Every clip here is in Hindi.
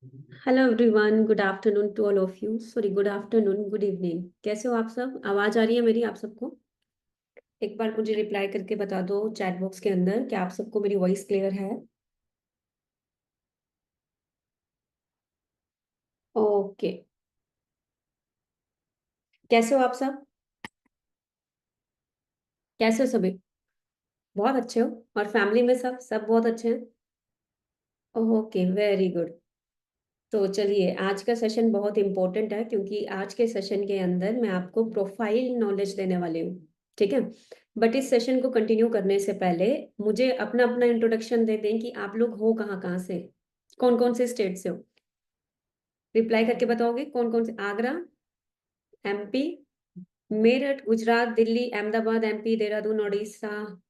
Hello everyone, good afternoon to all of you. Sorry, good afternoon, good evening. कैसे हो आप सब? आवाज आ रही है मेरी आप सबको? एक बार मुझे रिप्लाई करके बता दो चैट बॉक्स के अंदर कि आप सबको मेरी वॉइस क्लियर है। ओके। कैसे हो आप सब? कैसे हो सभी? बहुत अच्छे हो? और फैमिली में सब सब बहुत अच्छे हैं? Okay, very good. तो चलिए, आज का सेशन बहुत इंपॉर्टेंट है क्योंकि आज के सेशन के अंदर मैं आपको प्रोफाइल नॉलेज देने वाली हूँ। ठीक है। बट इस सेशन को कंटिन्यू करने से पहले मुझे अपना अपना इंट्रोडक्शन दे दें कि आप लोग हो कहाँ कहाँ से, कौन कौन से स्टेट से हो। रिप्लाई करके बताओगे कौन कौन से। Agra, MP, Meerut, Gujarat, Delhi, Ahmedabad MP, Dehradun Orissa.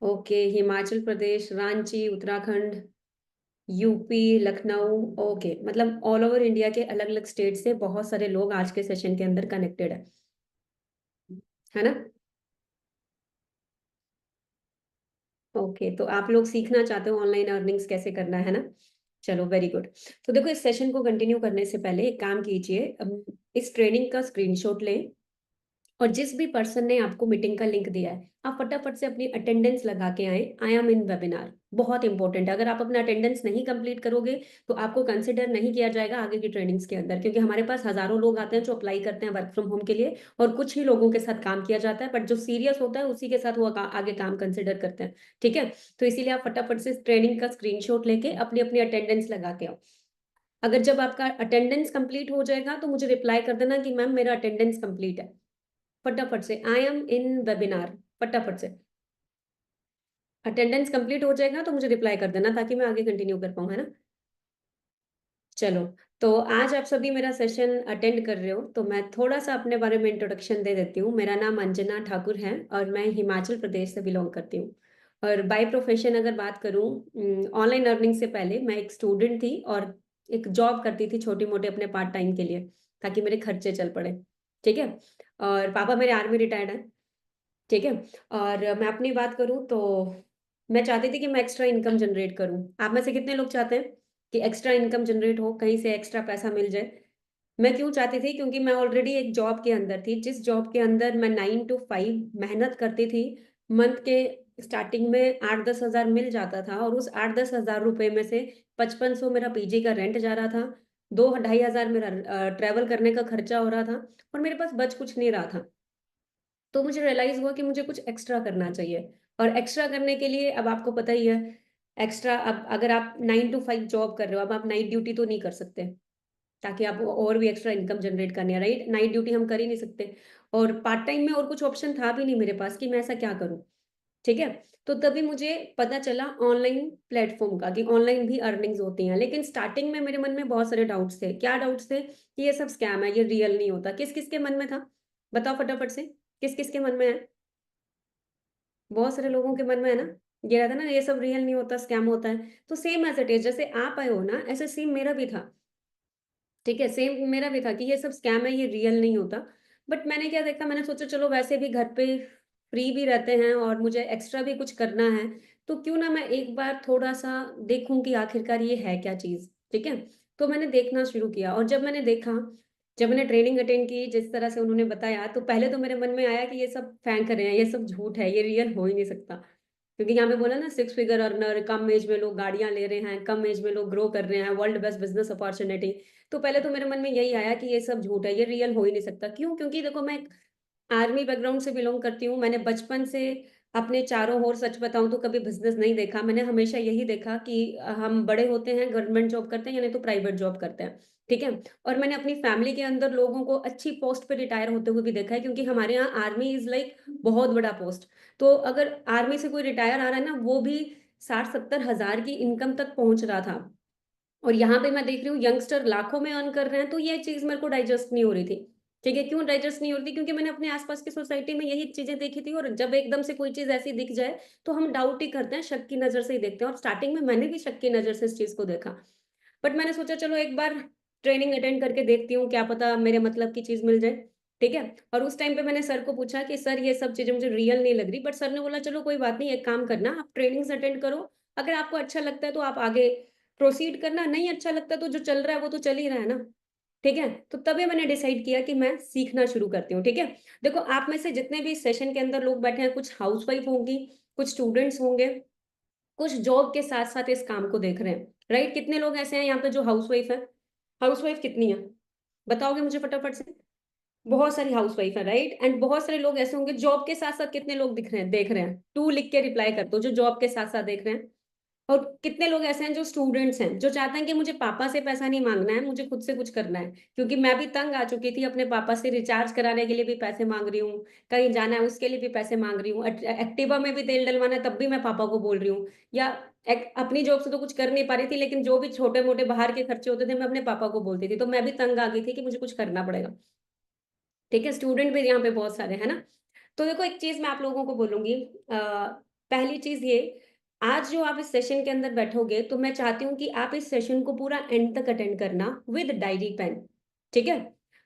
Okay, Himachal Pradesh, Ranchi Uttarakhand, UP, Lucknow. Okay, मतलब ऑल ओवर इंडिया के अलग अलग स्टेट से बहुत सारे लोग आज के सेशन के अंदर कनेक्टेड है ना? ओके, तो आप लोग सीखना चाहते हो ऑनलाइन अर्निंग्स कैसे करना है ना? चलो, वेरी गुड। तो देखो, इस सेशन को कंटिन्यू करने से पहले एक काम कीजिए। इस ट्रेनिंग का स्क्रीनशॉट लें और जिस भी पर्सन ने आपको मीटिंग का लिंक दिया है, आप फटाफट से अपनी अटेंडेंस लगा के आए। आई एम इन वेबिनार, बहुत इंपॉर्टेंट है। अगर आप अपना अटेंडेंस नहीं कंप्लीट करोगे तो आपको कंसिडर नहीं किया जाएगा आगे की ट्रेनिंग्स के अंदर, क्योंकि हमारे पास हजारों लोग आते हैं जो अप्लाई करते हैं वर्क फ्रॉम होम के लिए, और कुछ ही लोगों के साथ काम किया जाता है, बट जो सीरियस होता है उसी के साथ वो आगे काम कंसिडर करते हैं। ठीक है। तो इसीलिए आप फटाफट से ट्रेनिंग का स्क्रीनशॉट लेके अपनी अपनी अटेंडेंस लगा के आओ। अगर जब आपका अटेंडेंस कंप्लीट हो जाएगा तो मुझे रिप्लाई कर देना कि मैम मेरा अटेंडेंस कंप्लीट है। फटाफट से, आई एम इन वेबिनार, फटाफट से। अटेंडेंस कंप्लीट हो जाएगा तो मुझे रिप्लाई कर देना ताकि मैं आगे कंटिन्यू कर पाऊँ, है ना? चलो, तो आज आप सभी मेरा सेशन अटेंड कर रहे हो तो मैं थोड़ा सा अपने बारे में इंट्रोडक्शन दे देती हूँ। मेरा नाम अंजना ठाकुर है और मैं हिमाचल प्रदेश से बिलोंग करती हूँ। और बाय प्रोफेशन अगर बात करूँ, ऑनलाइन अर्निंग से पहले मैं एक स्टूडेंट थी और एक जॉब करती थी छोटी मोटी अपने पार्ट टाइम के लिए, ताकि मेरे खर्चे चल पड़े। ठीक है। और पापा मेरे आर्मी रिटायर्ड है। ठीक है। और मैं अपनी बात करूँ तो मैं चाहती थी कि मैं एक्स्ट्रा इनकम जनरेट करूँ। आप में से कितने लोग चाहते हैं कि एक्स्ट्रा इनकम जनरेट हो, कहीं से एक्स्ट्रा पैसा मिल जाए? मैं क्यों चाहती थी? क्योंकि मैं ऑलरेडी एक जॉब के अंदर थी, जिस जॉब के अंदर मैं 9 to 5 मेहनत करती थी। मंथ के स्टार्टिंग में 8-10 हज़ार मिल जाता था और उस 8-10 हज़ार रुपए में से 5500 मेरा पीजी का रेंट जा रहा था, 2-2.5 हज़ार मेरा ट्रेवल करने का खर्चा हो रहा था, और मेरे पास बच कुछ नहीं रहा था। तो मुझे रियलाइज हुआ कि मुझे कुछ एक्स्ट्रा करना चाहिए। और एक्स्ट्रा करने के लिए अब आपको पता ही है, एक्स्ट्रा अब अगर आप 9 to 5 जॉब कर रहे हो, अब आप नाइट ड्यूटी तो नहीं कर सकते, ताकि आप और भी एक्स्ट्रा इनकम जनरेट करनी है, राइट? नाइट ड्यूटी हम कर ही नहीं सकते। और पार्ट टाइम में और कुछ ऑप्शन था भी नहीं मेरे पास कि मैं ऐसा क्या करूं। ठीक है। तो तभी मुझे पता चला ऑनलाइन प्लेटफॉर्म का, कि ऑनलाइन भी अर्निंग्स होती हैं। लेकिन स्टार्टिंग में मेरे मन में बहुत सारे डाउट्स थे। क्या डाउट्स थे? कि ये सब स्कैम है, ये रियल नहीं होता। किस किस के मन में था? बताओ फटाफट से। किस किस के मन में है? बहुत सारे लोगों के मन में है ना, ये रहता है ना, ये सब रियल नहीं होता, स्कैम होता है। तो सेम एज इट इज, जैसे आप आए हो ना, ऐसे सेम मेरा भी था। ठीक है, सेम मेरा भी था कि ये सब स्कैम है, ये रियल नहीं होता। बट मैंने क्या देखा, मैंने सोचा चलो वैसे भी घर पे फ्री भी रहते हैं और मुझे एक्स्ट्रा भी कुछ करना है, तो क्यों ना मैं एक बार थोड़ा सा देखूं कि आखिरकार ये है क्या चीज। ठीक है। तो मैंने देखना शुरू किया और जब मैंने देखा, जब मैंने ट्रेनिंग अटेंड की जिस तरह से उन्होंने बताया, तो पहले तो मेरे मन में आया कि ये सब फेंक रहे हैं, ये सब झूठ है, ये रियल हो ही नहीं सकता। क्योंकि यहाँ पे बोला ना, 6 फिगर अर्नर, कम एज में लोग गाड़ियां ले रहे हैं, कम एज में लोग ग्रो कर रहे हैं, वर्ल्ड बेस्ट बिजनेस अपॉर्चुनिटी। तो पहले तो मेरे मन में यही आया कि ये सब झूठ है, ये रियल हो ही नहीं सकता। क्यों? क्योंकि देखो, मैं आर्मी बैकग्राउंड से बिलोंग करती हूँ। मैंने बचपन से अपने चारों ओर, सच बताऊं तो, कभी बिजनेस नहीं देखा। मैंने हमेशा यही देखा कि हम बड़े होते हैं, गवर्नमेंट जॉब करते हैं या नहीं तो प्राइवेट जॉब करते हैं। ठीक है। और मैंने अपनी फैमिली के अंदर लोगों को अच्छी पोस्ट पे रिटायर होते हुए भी देखा है, क्योंकि हमारे यहाँ आर्मी इज लाइक बहुत बड़ा पोस्ट। तो अगर आर्मी से कोई रिटायर आ रहा है ना, वो भी 60-70 हज़ार की इनकम तक पहुंच रहा था। और यहाँ पे मैं देख रही हूँ यंगस्टर लाखों में अर्न कर रहे हैं, तो ये चीज मेरे को डाइजेस्ट नहीं हो रही थी। ठीक है। क्यों डाइजेस्ट नहीं हो रही थी? क्योंकि मैंने अपने आसपास की सोसाइटी में यही चीजें देखी थी, और जब एकदम से कोई चीज ऐसी दिख जाए तो हम डाउट ही करते हैं, शक की नजर से ही देखते हैं। और स्टार्टिंग में मैंने भी शक की नजर से इस चीज को देखा। बट मैंने सोचा चलो एक बार ट्रेनिंग अटेंड करके देखती हूँ, क्या पता मेरे मतलब की चीज मिल जाए। ठीक है। और उस टाइम पे मैंने सर को पूछा कि सर, ये सब चीजें मुझे रियल नहीं लग रही। बट सर ने बोला चलो कोई बात नहीं, एक काम करना, आप ट्रेनिंग्स अटेंड करो, अगर आपको अच्छा लगता है तो आप आगे प्रोसीड करना नहीं अच्छा लगता तो जो चल रहा है वो तो चल ही रहा है ना, ठीक है? तो तभी मैंने डिसाइड किया कि मैं सीखना शुरू करती हूँ, ठीक है? देखो आप में से जितने भी सेशन के अंदर लोग बैठे हैं, कुछ हाउसवाइफ होंगी, कुछ स्टूडेंट्स होंगे, कुछ जॉब के साथ-साथ इस काम को देख रहे हैं, राइट? कितने लोग ऐसे हैं यहाँ पे जो हाउसवाइफ हैं? हाउसवाइफ कितनी हैं? बताओगे मुझे फटाफट से? बहुत सारी हाउसवाइफ है, राइट? एंड बहुत सारे लोग ऐसे होंगे जॉब के साथ-साथ कितने लोग दिख रहे हैं देख रहे हैं? 2 लिख के रिप्लाई कर दो जो जॉब के साथ-साथ देख रहे हैं। और कितने लोग ऐसे हैं जो स्टूडेंट्स हैं, जो चाहते हैं कि मुझे पापा से पैसा नहीं माँगना है, मुझे खुद से कुछ करना है। क्योंकि मैं भी तंग आ चुकी थी अपने पापा से रिचार्ज कराने के लिए भी पैसे माँग रही हूँ, कहीं जाना है उसके लिए भी पैसे माँग रही हूँ, एक्टिवा में भी तेल डलवाना है तब भी मैं पापा को बोल रही हूँ। या अपनी जॉब से तो कुछ कर नहीं पा रही थी लेकिन जो भी छोटे-मोटे बाहर के खर्चे होते थे मैं अपने पापा को बोलती थी। तो मैं भी तंग आ गई थी कि मुझे कुछ करना पड़ेगा। ठीक है? स्टूडेंट भी यहाँ पे बहुत सारे, है ना? तो देखो एक चीज़ मैं आप लोगों को बोलूँगी पहली चीज़ ये, आज जो आप इस सेशन के अंदर बैठोगे, तो मैं चाहती हूँ कि आप इस सेशन को पूरा एंड तक अटेंड करना विद डायरी पेन, ठीक है?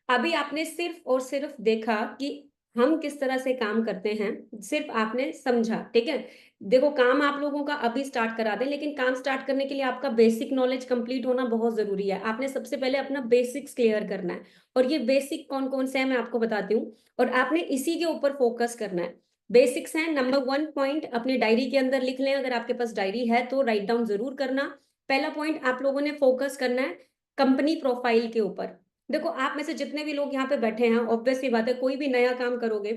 अभी आपने सिर्फ़ और सिर्फ़ देखा कि हम किस तरह से काम करते हैं, सिर्फ़ आपने समझा, ठीक है? देखो काम आप लोगों का अभी स्टार्ट करा दें, लेकिन काम स्टार्ट करने के लिए आपका बेसिक नॉलेज कंप्लीट होना बहुत ज़रूरी है। आपने सबसे पहले अपना बेसिक्स क्लियर करना है और ये बेसिक कौन-कौन से हैं मैं आपको बताती हूँ और आपने इसी के ऊपर फ़ोकस करना है। बेसिक्स हैं नंबर 1 पॉइंट अपनी डायरी के अंदर लिख लें, अगर आपके पास डायरी है तो राइट डाउन ज़रूर करना। पहला पॉइंट आप लोगों ने फ़ोकस करना है कंपनी प्रोफ़ाइल के ऊपर। देखो आप में से जितने भी लोग यहाँ पे बैठे हैं, ऑब्वियस सी बात है कोई भी नया काम करोगे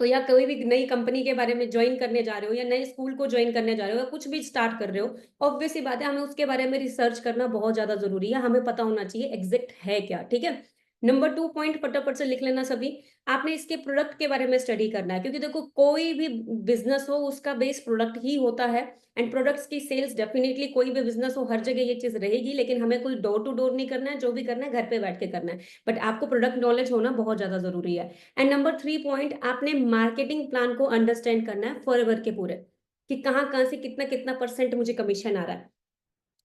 तो या कोई भी नई कंपनी के बारे में जॉइन करने जा रहे हो या नए स्कूल को जॉइन करने जा रहे हो या कुछ भी स्टार्ट कर रहे हो, ऑब्वियस सी बात है हमें उसके बारे में रिसर्च करना बहुत ज़्यादा ज़रूरी है, हमें पता होना चाहिए एग्ज़ैक्ट है क्या, ठीक है? नंबर 2 पॉइंट फटाफट से लिख लेना सभी, आपने इसके प्रोडक्ट के बारे में स्टडी करना है क्योंकि देखो कोई भी बिज़नेस हो उसका बेस प्रोडक्ट ही होता है एंड प्रोडक्ट्स की सेल्स डेफिनिटली कोई भी बिज़नेस हो हर जगह ये चीज़ रहेगी लेकिन हमें कोई डोर टू डोर नहीं करना है, जो भी करना है घर पे बैठ के करना है। बट आपको प्रोडक्ट नॉलेज होना बहुत ज़्यादा ज़रूरी है। एंड नंबर 3 पॉइंट आपने मार्केटिंग प्लान को अंडरस्टैंड करना है फॉरएवर के पूरे, कि कहाँ-कहाँ से कितना-कितना परसेंट मुझे कमीशन आ रहा है,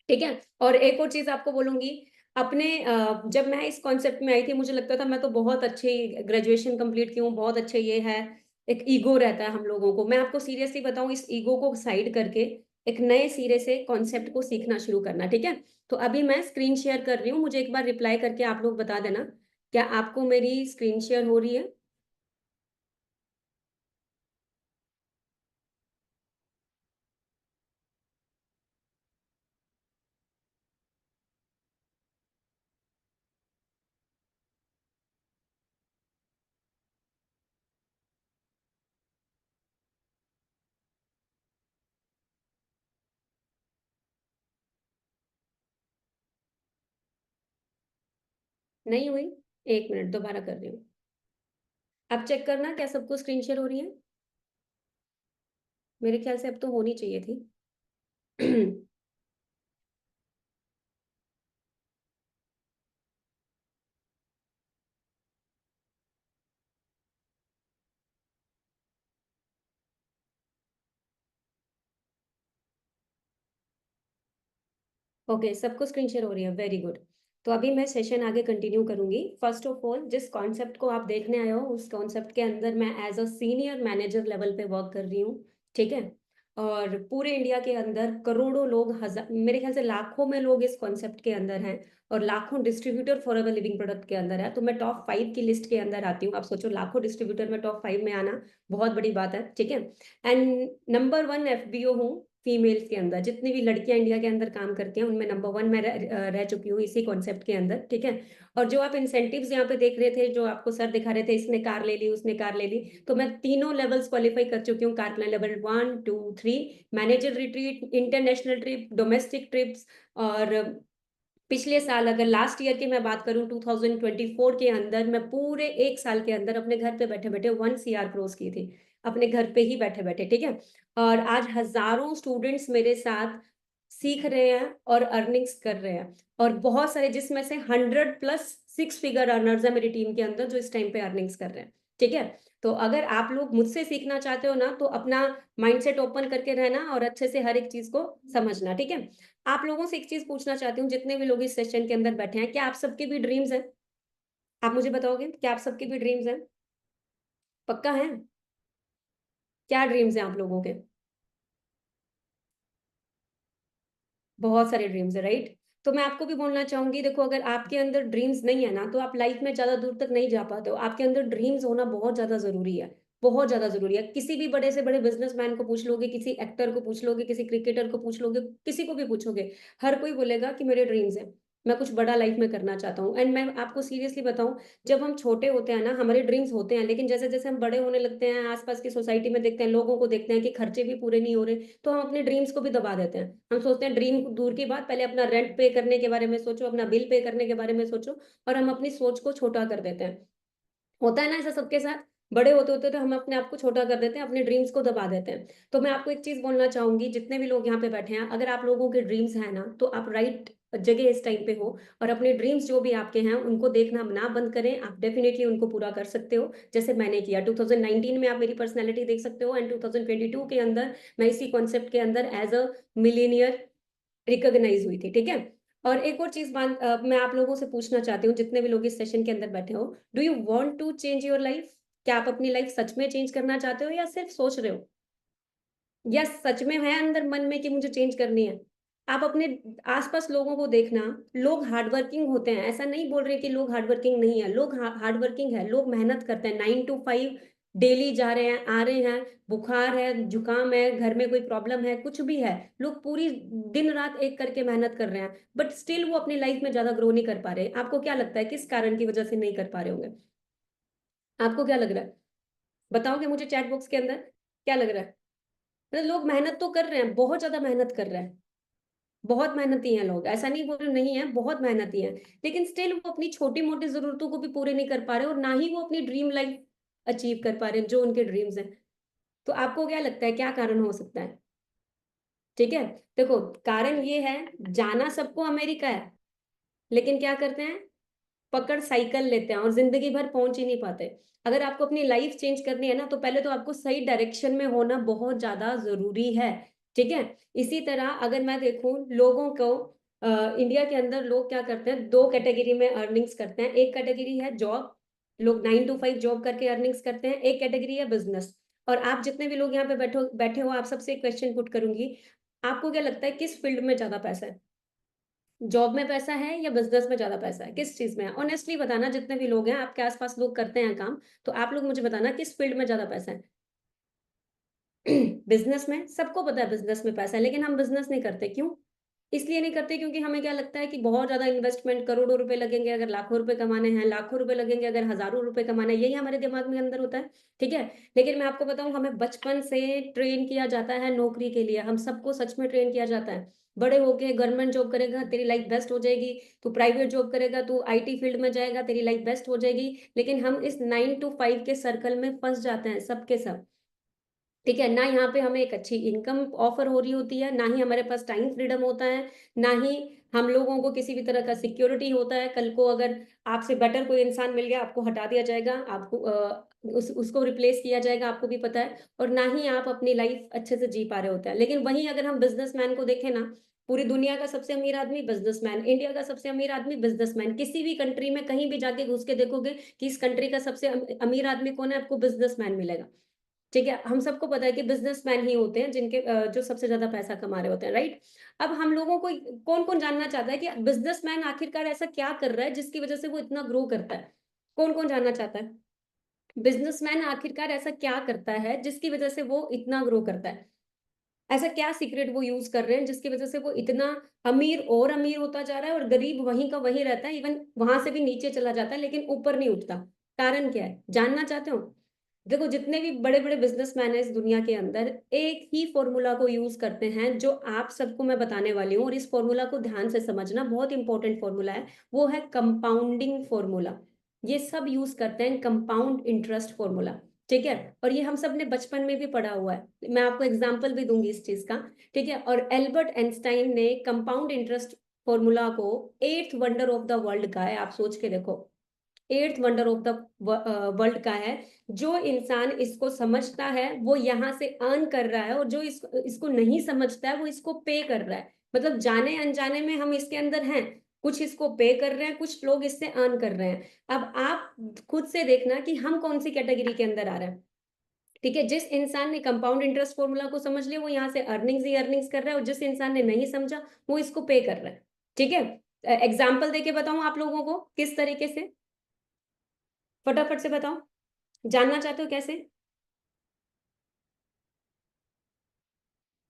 ठीक है? और एक और चीज़ आपको बोलूँगी, अपने जब मैं इस कॉन्सेप्ट में आई थी मुझे लगता था मैं तो बहुत अच्छी ग्रेजुएशन कंप्लीट की हूँ, बहुत अच्छे ये है, एक ईगो रहता है हम लोगों को। मैं आपको सीरियसली बताऊँ इस ईगो को साइड करके एक नए सिरे से कॉन्सेप्ट को सीखना शुरू करना, ठीक है? तो अभी मैं स्क्रीन शेयर कर रही हूँ, मुझे एक बार रिप्लाई करके आप लोग बता देना, क्या आपको मेरी स्क्रीन शेयर हो रही है? नहीं हुई? 1 मिनट दोबारा कर रही हूँ। अब चेक करना क्या सबको स्क्रीन शेयर हो रही है? मेरे ख्याल से अब तो होनी चाहिए थी। ओके, सबको स्क्रीन शेयर हो रही है, वेरी गुड। तो अभी मैं सेशन आगे कंटिन्यू करूँगी। फर्स्ट ऑफ ऑल जिस कॉन्सेप्ट को आप देखने आए हो, उस कॉन्सेप्ट के अंदर मैं as a senior manager level पे वर्क कर रही हूँ, ठीक है? और पूरे इंडिया के अंदर करोड़ों लोग मेरे ख्याल से लाखों में लोग इस कॉन्सेप्ट के अंदर हैं और लाखों डिस्ट्रीब्यूटर फॉरएवर लिविंग प्रोडक्ट के अंदर है। तो मैं टॉप 5 की लिस्ट के अंदर आती हूँ। आप सोचो लाखों डिस्ट्रीब्यूटर में टॉप 5 में आना बहुत बड़ी बात है, ठीक है? एंड नंबर 1 एफबीओ हूँ फीमेल्स के अंदर, जितनी भी लड़कियाँ इंडिया के अंदर काम करती हैं, उनमें नंबर 1 मैं रह चुकी हूँ इसी कॉन्सेप्ट के अंदर, ठीक है? और जो आप इंसेंटिव्स यहाँ पे देख रहे थे, जो आपको सर दिखा रहे थे, इसने कार ले ली, उसने कार ले ली, तो मैं तीनों लेवल्स क्वालीफाई कर चुकी हूँ, car plan level 1, 2, 3, manager retreat, international trip, domestic trips और पिछले साल अगर लास्ट ईयर की मैं बात करूँ 2024 के अंदर मैं पूरे 1 साल के अंदर अपने घर पे बैठे-बैठे 1 सीआर क्रॉस की थी। अपने घर पे ही बैठे-बैठे, ठीक है? और आज हज़ारों स्टूडेंट्स मेरे साथ सीख रहे हैं और अर्निंग्स कर रहे हैं और बहुत सारे जिसमें से 100 प्लस 6 फिगर अर्नर्स हैं मेरी टीम के अंदर जो इस टाइम पे अर्निंग्स कर रहे हैं, ठीक है? तो अगर आप लोग मुझसे सीखना चाहते हो ना तो अपना माइंडसेट ओपन करके रहना और अच्छे से हर एक चीज़ को समझना, ठीक है? आप लोगों से एक चीज़ पूछना चाहती हूँ, जितने भी लोग इस सेशन के अंदर बैठे हैं, क्या आप सबके भी ड्रीम्स हैं? आप मुझे बताओगे, क्या आप सबके भी ड्रीम्स हैं? पक्का है? क्या ड्रीम्स हैं आप लोगों के? बहुत सारे ड्रीम्स है, राइट? तो मैं आपको भी बोलना चाहूंगी, देखो अगर आपके अंदर ड्रीम्स नहीं है ना, तो आप लाइफ में ज्यादा दूर तक नहीं जा पाते हो। आपके अंदर ड्रीम्स होना बहुत ज्यादा जरूरी है, बहुत ज्यादा जरूरी है। किसी भी बड़े से बड़े बिजनेसमैन को पूछ लोगे, किसी एक्टर को पूछ लोगे, किसी क्रिकेटर को पूछ लोगे, किसी को भी पूछोगे, हर कोई बोलेगा कि मेरे ड्रीम्स हैं, मैं कुछ बड़ा लाइफ में करना चाहता हूँ। एंड मैं आपको सीरियसली बताऊं, जब हम छोटे होते हैं ना, हमारे ड्रीम्स होते हैं, लेकिन जैसे जैसे हम बड़े होने लगते हैं, आसपास की सोसाइटी में देखते हैं, लोगों को देखते हैं कि खर्चे भी पूरे नहीं हो रहे, तो हम अपने ड्रीम्स को भी दबा देते हैं। हम सोचते हैं ड्रीम दूर की बात, पहले अपना रेंट पे करने के बारे में सोचो, अपना बिल पे करने के बारे में सोचो, और हम अपनी सोच को छोटा कर देते हैं। होता है ना ऐसा सबके साथ, बड़े होते होते तो हम अपने आप को छोटा कर देते हैं, अपने ड्रीम्स को दबा देते हैं। तो मैं आपको एक चीज बोलना चाहूंगी, जितने भी लोग यहाँ पे बैठे हैं, अगर आप लोगों के ड्रीम्स हैं ना, तो आप राइट जगह इस टाइम पे हो, और अपने ड्रीम्स जो भी आपके हैं उनको देखना ना बंद करें। आप डेफिनेटली उनको पूरा कर सकते हो, जैसे मैंने किया 2019 में। आप मेरी पर्सनैलिटी देख सकते हो, एंड 2022 के अंदर मैं इसी कॉन्सेप्ट के अंदर एज अ मिलीनियर रिकॉग्नाइज हुई थी, ठीक है। और एक और चीज मैं आप लोगों से पूछना चाहती हूँ, जितने भी लोग इस सेशन के अंदर बैठे हो, do you want to change your life? क्या आप अपनी लाइफ सच में चेंज करना चाहते हो, या सिर्फ सोच रहे हो, या सच में है अंदर मन में कि मुझे चेंज करनी है? आप अपने आसपास लोगों को देखना, लोग हार्डवर्किंग होते हैं, ऐसा नहीं बोल रहे कि लोग हार्डवर्किंग नहीं है, लोग हार्डवर्किंग है, लोग मेहनत करते हैं, 9 to 5 डेली जा रहे हैं, आ रहे हैं। बुखार है, जुकाम है, घर में कोई प्रॉब्लम है, कुछ भी है, लोग पूरी दिन रात एक करके मेहनत कर रहे हैं, बट स्टिल वो अपनी लाइफ में ज्यादा ग्रो नहीं कर पा रहे। आपको क्या लगता है किस कारण की वजह से नहीं कर पा रहे होंगे? आपको क्या लग रहा है? बताओगे मुझे चैट बॉक्स के अंदर, क्या लग रहा है? मतलब लोग मेहनत तो कर रहे हैं, बहुत ज्यादा मेहनत कर रहे हैं, बहुत मेहनती हैं लोग, ऐसा नहीं बोल रहे नहीं है, बहुत मेहनती हैं, लेकिन स्टिल वो अपनी छोटी मोटी जरूरतों को भी पूरे नहीं कर पा रहे, और ना ही वो अपनी ड्रीम लाइफ अचीव कर पा रहे हैं जो उनके ड्रीम्स हैं। तो आपको क्या लगता है क्या कारण हो सकता है? ठीक है, देखो, कारण ये है, जाना सबको अमेरिका है, लेकिन क्या करते हैं, पकड़ साइकिल लेते हैं और जिंदगी भर पहुंच ही नहीं पाते। अगर आपको अपनी लाइफ चेंज करनी है ना, तो पहले तो आपको सही डायरेक्शन में होना बहुत ज्यादा जरूरी है, ठीक है। इसी तरह अगर मैं देखूं लोगों को, इंडिया के अंदर लोग क्या करते हैं, दो कैटेगरी में अर्निंग्स करते हैं। एक कैटेगरी है जॉब, लोग 9 to 5 जॉब करके अर्निंग्स करते हैं। एक कैटेगरी है बिजनेस। और आप जितने भी लोग यहाँ पे बैठो बैठे हो, आप सबसे एक क्वेश्चन पुट करूंगी, आपको क्या लगता है किस फील्ड में ज्यादा पैसा है? जॉब में पैसा है या बिजनेस में ज्यादा पैसा है, किस चीज में है? ऑनेस्टली बताना, जितने भी लोग हैं आपके आसपास लोग करते हैं काम, तो आप लोग मुझे बताना किस फील्ड में ज्यादा पैसा है। बिजनेस में, सबको पता है बिजनेस में पैसा है, लेकिन हम बिजनेस नहीं करते, क्यों? इसलिए नहीं करते क्योंकि हमें क्या लगता है कि बहुत ज्यादा इन्वेस्टमेंट, करोड़ों रुपए लगेंगे अगर लाखों रुपए कमाने हैं, लाखों रुपए लगेंगे अगर हजारों रुपए कमाने हैं, यही हमारे दिमाग में अंदर होता है, ठीक है। लेकिन मैं आपको बताऊं, हमें बचपन से ट्रेन किया जाता है नौकरी के लिए, हम सबको सच में ट्रेन किया जाता है। बड़े होके गवर्नमेंट जॉब करेगा तेरी लाइफ बेस्ट हो जाएगी, तू प्राइवेट जॉब करेगा, तू आईटी फील्ड में जाएगा, तेरी लाइफ बेस्ट हो जाएगी। लेकिन हम इस 9 to 5 के सर्कल में फंस जाते हैं सबके सब, ठीक है। ना यहाँ पे हमें एक अच्छी इनकम ऑफर हो रही होती है, ना ही हमारे पास टाइम फ्रीडम होता है, ना ही हम लोगों को किसी भी तरह का सिक्योरिटी होता है। कल को अगर आपसे बेटर कोई इंसान मिल गया, आपको हटा दिया जाएगा, आपको उसको रिप्लेस किया जाएगा, आपको भी पता है। और ना ही आप अपनी लाइफ अच्छे से जी पा रहे होते हैं। लेकिन वहीं अगर हम बिजनेसमैन को देखें ना, पूरी दुनिया का सबसे अमीर आदमी बिजनेसमैन, इंडिया का सबसे अमीर आदमी बिजनेसमैन। किसी भी कंट्री में कहीं भी जाके घुस के देखोगे कि इस कंट्री का सबसे अमीर आदमी कौन है, आपको बिजनेसमैन मिलेगा, ठीक है। हम सबको पता है कि बिजनेसमैन ही होते हैं जिनके जो सबसे ज्यादा पैसा कमा रहे होते हैं, राइट? अब हम लोगों को कौन कौन जानना चाहता है कि बिजनेसमैन आखिरकार ऐसा क्या कर रहा है जिसकी वजह से वो इतना ग्रो करता है? कौन कौन जानना चाहता है बिजनेसमैन आखिरकार ऐसा क्या करता है जिसकी वजह से वो इतना ग्रो करता है? ऐसा क्या सीक्रेट वो यूज कर रहे हैं जिसकी वजह से वो इतना अमीर और अमीर होता जा रहा है, और गरीब वहीं का वहीं रहता है, इवन वहां से भी नीचे चला जाता है लेकिन ऊपर नहीं उठता? कारण क्या है, जानना चाहते हो? देखो, जितने भी बड़े बड़े बिजनेसमैन हैं इस दुनिया के अंदर, एक ही फॉर्मूला को यूज करते हैं जो आप सबको मैं बताने वाली हूँ, और इस फॉर्मूला को ध्यान से समझना, बहुत इंपॉर्टेंट फॉर्मूला है। वो है कंपाउंडिंग फॉर्मूला। ये सब यूज करते हैं कंपाउंड इंटरेस्ट फॉर्मूला, ठीक है। और ये हम सब ने बचपन में भी पढ़ा हुआ है, मैं आपको एग्जाम्पल भी दूंगी इस चीज का, ठीक है। और एल्बर्ट आइंस्टाइन ने कंपाउंड इंटरेस्ट फॉर्मूला को eighth wonder of the world का है। आप सोच के देखो, eighth wonder of the world का है। जो इंसान इसको समझता है वो यहाँ से अर्न कर रहा है, और जो इसको नहीं समझता है वो इसको पे कर रहा है। मतलब जाने अनजाने में हम इसके अंदर हैं, कुछ इसको पे कर रहे हैं, कुछ लोग इससे अर्न कर रहे हैं। अब आप खुद से देखना कि हम कौन सी कैटेगरी के अंदर आ रहे हैं। ठीक है, जिस इंसान ने कंपाउंड इंटरेस्ट फॉर्मूला को समझ लिया वो यहाँ से अर्निंग्स ही अर्निंग्स कर रहा है, और जिस इंसान ने नहीं समझा वो इसको पे कर रहा है। ठीक है, एग्जाम्पल देके बताऊं आप लोगों को किस तरीके से, फटाफट से बताओ, जानना चाहते हो कैसे?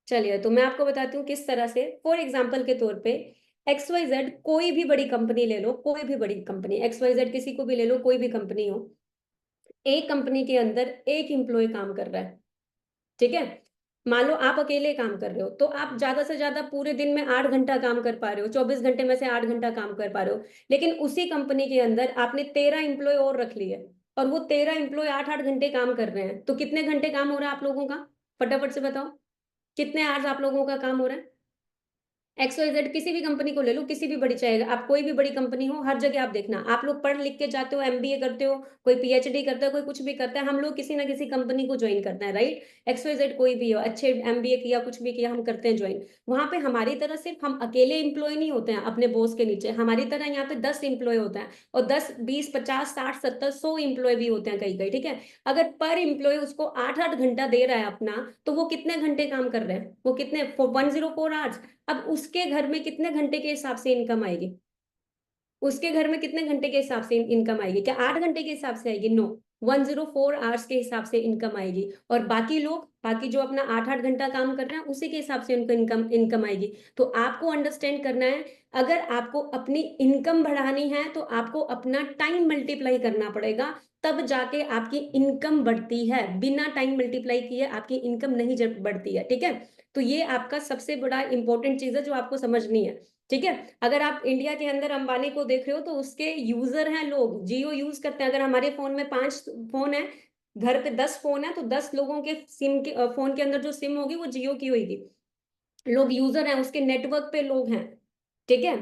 चलिए तो मैं आपको बताती हूँ किस तरह से। फॉर एग्जाम्पल के तौर पे एक्स वाई जेड कोई भी बड़ी कंपनी ले लो, कोई भी बड़ी कंपनी, एक्स वाई जेड किसी को भी ले लो, कोई भी कंपनी हो, एक कंपनी के अंदर एक एम्प्लॉय काम कर रहा है। ठीक है, मान लो आप अकेले काम कर रहे हो तो आप ज्यादा से ज्यादा पूरे दिन में 8 घंटा काम कर पा रहे हो, 24 घंटे में से 8 घंटा काम कर पा रहे हो। लेकिन उसी कंपनी के अंदर आपने 13 एम्प्लॉय और रख लिए, और वो 13 एम्प्लॉय 8-8 घंटे काम कर रहे हैं, तो कितने घंटे काम हो रहा है आप लोगों का? फटाफट से बताओ, कितने आवर्स आप लोगों का काम हो रहा है? एक्स वाई जेड किसी भी कंपनी को ले लो, किसी भी बड़ी, चाहे आप कोई भी बड़ी कंपनी हो, हर जगह आप देखना, आप लोग पढ़ लिख के जाते हो, एमबीए करते हो, कोई पीएचडी करता है, कोई कुछ भी करता है, हम लोग किसी ना किसी कंपनी को ज्वाइन करते हैं, राइट? एक्स वाई जेड कोई भी हो, अच्छे एमबीए किया, कुछ भी किया, हम करते हैं ज्वाइन। वहां पे हमारी तरह सिर्फ हम अकेले इंप्लॉय नहीं होते हैं अपने बॉस के नीचे, हमारी तरह यहाँ पे 10 एम्प्लॉय होता है, और 10, 20, 50, 60, 70, 100 एम्प्लॉय भी होते हैं कहीं कहीं। ठीक है, अगर पर एम्प्लॉय उसको 8-8 घंटा दे रहा है अपना, तो वो कितने घंटे काम कर रहे हैं? वो कितने, 104 आवर्स। अब उसके घर में कितने घंटे के हिसाब से इनकम आएगी? उसके घर में कितने घंटे के हिसाब से इनकम आएगी? क्या 8 घंटे के हिसाब से आएगी? नो, 104 आवर्स के हिसाब से इनकम आएगी। और बाकी लोग, बाकी जो अपना 8-8 घंटा काम कर रहे हैं, उसी के हिसाब से उनको इनकम इनकम आएगी। तो आपको अंडरस्टैंड करना है, अगर आपको अपनी इनकम बढ़ानी है तो आपको अपना टाइम मल्टीप्लाई करना पड़ेगा, तब जाके आपकी इनकम बढ़ती है। बिना टाइम मल्टीप्लाई किए आपकी इनकम नहीं बढ़ती है। ठीक है, तो ये आपका सबसे बड़ा इंपॉर्टेंट चीज है जो आपको समझनी है। ठीक है, अगर आप इंडिया के अंदर अंबानी को देख रहे हो तो उसके यूजर हैं लोग, जियो यूज करते हैं। अगर हमारे फोन में 5 फोन है, घर पे 10 फोन है, तो 10 लोगों के सिम के फोन के अंदर जो सिम होगी वो जियो की होगी। लोग यूजर हैं उसके, नेटवर्क पे लोग हैं। ठीक है,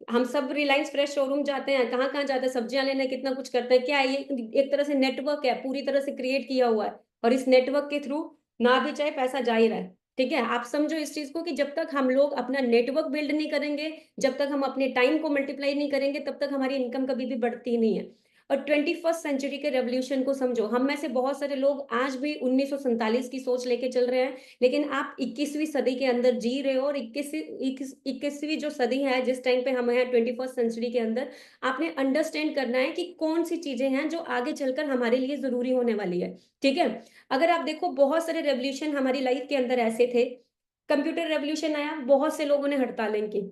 हम सब रिलायंस फ्रेश शोरूम जाते हैं, कहाँ कहाँ जाते हैं, सब्जियां लेने, कितना कुछ करते हैं। क्या है ये? एक तरह से नेटवर्क है, पूरी तरह से क्रिएट किया हुआ है, और इस नेटवर्क के थ्रू ना भी चाहे पैसा जा ही रहा है। ठीक है, आप समझो इस चीज को कि जब तक हम लोग अपना नेटवर्क बिल्ड नहीं करेंगे, जब तक हम अपने टाइम को मल्टीप्लाई नहीं करेंगे, तब तक हमारी इनकम कभी भी बढ़ती नहीं है। और 21st सेंचुरी के रेवोल्यूशन को समझो, हम में से बहुत सारे लोग आज भी 1947 की सोच लेके चल रहे हैं, लेकिन आप 21वीं सदी के अंदर जी रहे हो, और 21वीं जो सदी है, जिस टाइम पे हम हैं 21st सेंचुरी के अंदर, आपने अंडरस्टैंड करना है कि कौन सी चीजें हैं जो आगे चलकर हमारे लिए जरूरी होने वाली है। ठीक है, अगर आप देखो बहुत सारे रेवोल्यूशन हमारी लाइफ के अंदर ऐसे थे। कंप्यूटर रेवोल्यूशन आया, बहुत से लोगों ने हड़तालें की,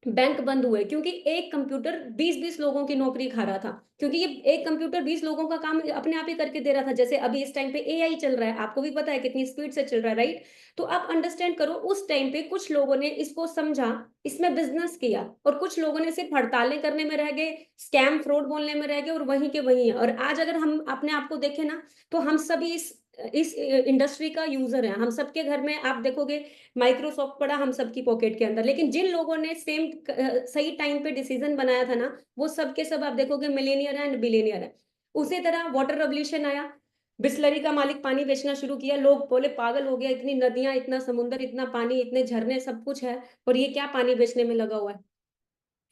बैंक बंद हुए, क्योंकि एक कंप्यूटर 20-20 लोगों की नौकरी खा रहा था। क्योंकि ये एक कंप्यूटर 20 लोगों का काम अपने आप ही करके दे रहा था। जैसे अभी इस टाइम पे एआई चल रहा है, आपको भी पता है कितनी स्पीड से चल रहा है, राइट? तो आप अंडरस्टैंड करो, उस टाइम पे कुछ लोगों ने इसको समझा, इसमें बिजनेस किया, और कुछ लोगों ने सिर्फ हड़तालें करने में रह गए, स्कैम फ्रॉड बोलने में रह गए, और वहीं के वहीं है। और आज अगर हम अपने आप को देखें ना, तो हम सभी इस इंडस्ट्री का यूजर है। हम सबके घर में आप देखोगे माइक्रोसॉफ्ट पड़ा हम सबकी पॉकेट के अंदर। लेकिन जिन लोगों ने सेम सही टाइम पे डिसीजन बनाया था ना, वो सबके सब आप देखोगे मिलेनियर है एंड बिलेनियर है। उसी तरह वाटर रेवोल्यूशन आया, बिस्लरी का मालिक पानी बेचना शुरू किया, लोग बोले पागल हो गया, इतनी नदियां, इतना समुंदर, इतना पानी, इतने झरने, सब कुछ है, और ये क्या पानी बेचने में लगा हुआ है,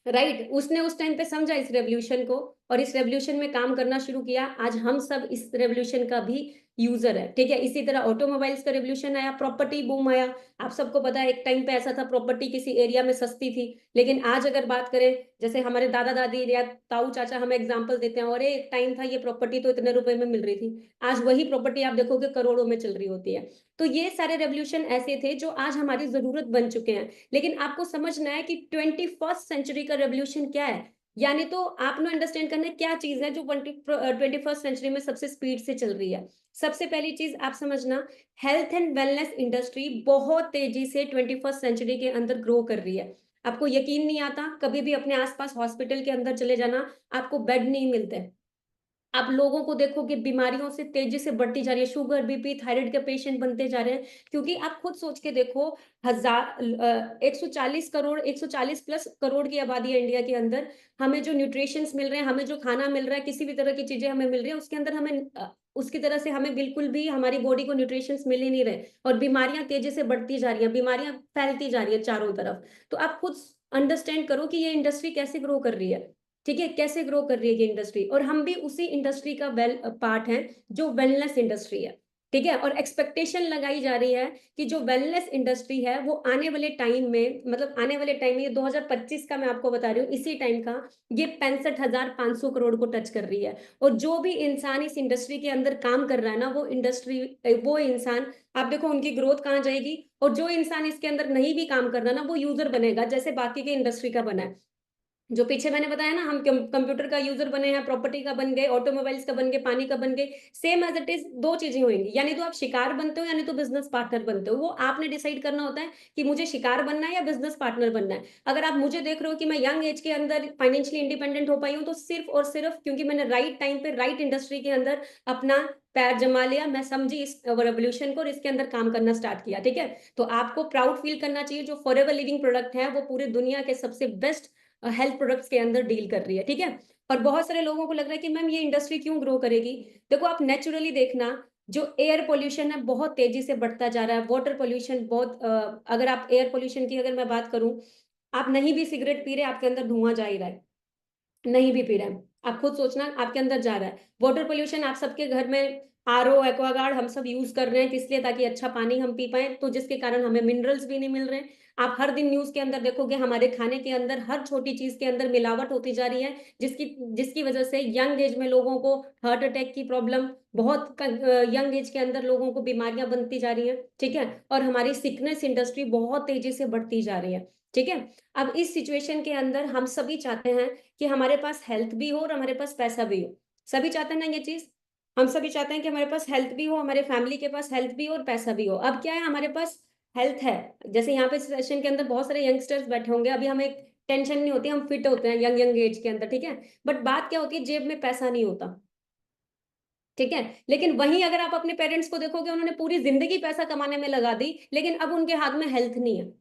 राइट? उसने उस टाइम पे समझा इस रेवोल्यूशन को, और इस रेवोल्यूशन में काम करना शुरू किया। आज हम सब इस रेवोल्यूशन का भी यूजर है। ठीक है, इसी तरह ऑटोमोबाइल्स का रेवोल्यूशन आया, प्रॉपर्टी बूम आया। आप सबको पता है एक टाइम पे ऐसा था प्रॉपर्टी किसी एरिया में सस्ती थी, लेकिन आज अगर बात करें, जैसे हमारे दादा दादी या ताऊ चाचा हमें एग्जाम्पल देते हैं, और एक टाइम था ये प्रॉपर्टी तो इतने रुपए में मिल रही थी, आज वही प्रॉपर्टी आप देखोगे करोड़ों में चल रही होती है। तो ये सारे रेवोल्यूशन ऐसे थे जो आज हमारी जरूरत बन चुके हैं। लेकिन आपको समझना है कि 21st सेंचुरी का रेवोल्यूशन क्या है। यानी तो आपने अंडरस्टैंड करना है क्या चीज है जो 21st सेंचुरी में सबसे स्पीड से चल रही है। सबसे पहली चीज आप समझना, हेल्थ एंड वेलनेस इंडस्ट्री बहुत तेजी से 21st सेंचुरी के अंदर ग्रो कर रही है। आपको यकीन नहीं आता, कभी भी अपने आसपास हॉस्पिटल के अंदर चले जाना, आपको बेड नहीं मिलते। आप लोगों को देखोगे बीमारियों से तेजी से बढ़ती जा रही है, शुगर, बीपी, थायराइड के पेशेंट बनते जा रहे हैं। क्योंकि आप खुद सोच के देखो, 140 करोड़, 140+ करोड़ की आबादी है इंडिया के अंदर। हमें जो न्यूट्रिशंस मिल रहे हैं, हमें जो खाना मिल रहा है, किसी भी तरह की चीजें हमें मिल रही है, उसके अंदर हमें उसकी तरह से हमें बिल्कुल भी हमारी बॉडी को न्यूट्रिशंस मिल ही नहीं रहे, और बीमारियां तेजी से बढ़ती जा रही हैं, बीमारियां फैलती जा रही है चारों तरफ। तो आप खुद अंडरस्टैंड करो कि ये इंडस्ट्री कैसे ग्रो कर रही है। ठीक है, कैसे ग्रो कर रही है ये इंडस्ट्री, और हम भी उसी इंडस्ट्री का वेल पार्ट है जो वेलनेस इंडस्ट्री है। ठीक है, और एक्सपेक्टेशन लगाई जा रही है कि जो वेलनेस इंडस्ट्री है वो आने वाले टाइम में, मतलब आने वाले टाइम में, ये 2025 का मैं आपको बता रही हूँ, इसी टाइम का, ये 65,500 करोड़ को टच कर रही है। और जो भी इंसान इस इंडस्ट्री के अंदर काम कर रहा है ना, वो इंसान, आप देखो उनकी ग्रोथ कहाँ जाएगी। और जो इंसान इसके अंदर नहीं भी काम कर रहा ना, वो यूजर बनेगा, जैसे बाकी के इंडस्ट्री का बना है। जो पीछे मैंने बताया ना, हम कंप्यूटर का यूजर बने हैं, प्रॉपर्टी का बन गए, ऑटोमोबाइल्स का बन गए, पानी का बन गए, सेम एज इट इज दो चीजें होंगी, यानी तो आप शिकार बनते हो, यानी तो बिजनेस पार्टनर बनते हो। वो आपने डिसाइड करना होता है कि मुझे शिकार बनना है या बिजनेस पार्टनर बनना है। अगर आप मुझे देख रहे हो कि मैं यंग एज के अंदर फाइनेंशियली इंडिपेंडेंट हो पाई हूँ, तो सिर्फ और सिर्फ क्योंकि मैंने राइट टाइम पे राइट इंडस्ट्री के अंदर अपना पैर जमा लिया, मैं समझी इस रेवोल्यूशन को और इसके अंदर काम करना स्टार्ट किया। ठीक है, तो आपको प्राउड फील करना चाहिए, जो फॉरएवर लिविंग प्रोडक्ट है वो पूरे दुनिया के सबसे बेस्ट हेल्थ प्रोडक्ट्स के अंदर डील कर रही है। ठीक है, और बहुत सारे लोगों को लग रहा है कि मैम ये इंडस्ट्री क्यों ग्रो करेगी। देखो, आप नेचुरली देखना, जो एयर पोल्यूशन है बहुत तेजी से बढ़ता जा रहा है, वाटर पोल्यूशन बहुत, अगर आप एयर पोल्यूशन की अगर मैं बात करूं, आप नहीं भी सिगरेट पी रहे, आपके अंदर धुआं जा ही रहा है। नहीं भी पी रहे हैं, आप खुद सोचना, आपके अंदर जा रहा है। वाटर पोल्यूशन, आप सबके घर में आरओ, एक्वागार्ड हम सब यूज कर रहे हैं, किस लिए? ताकि अच्छा पानी हम पी पाए, तो जिसके कारण हमें मिनरल्स भी नहीं मिल रहे हैं। आप हर दिन न्यूज के अंदर देखोगे, हमारे खाने के अंदर हर छोटी चीज के अंदर मिलावट होती जा रही है, जिसकी जिसकी वजह से यंग एज में लोगों को हार्ट अटैक की प्रॉब्लम, बहुत यंग एज के अंदर लोगों को बीमारियां बनती जा रही हैं। ठीक है, और हमारी सिकनेस इंडस्ट्री बहुत तेजी से बढ़ती जा रही है। ठीक है, अब इस सिचुएशन के अंदर हम सभी चाहते हैं कि हमारे पास हेल्थ भी हो और हमारे पास पैसा भी हो। सभी चाहते हैं ना ये चीज? हम सभी चाहते हैं कि हमारे पास हेल्थ भी हो, हमारे फैमिली के पास हेल्थ भी हो और पैसा भी हो। अब क्या है, हमारे पास हेल्थ है, जैसे यहाँ पे सेशन के अंदर बहुत सारे यंगस्टर्स बैठे होंगे, अभी हमें टेंशन नहीं होती, हम फिट होते हैं यंग यंग एज के अंदर। ठीक है, बट बात क्या होती है, जेब में पैसा नहीं होता। ठीक है, लेकिन वहीं अगर आप अपने पेरेंट्स को देखोगे, उन्होंने पूरी जिंदगी पैसा कमाने में लगा दी, लेकिन अब उनके हाथ में हेल्थ नहीं है।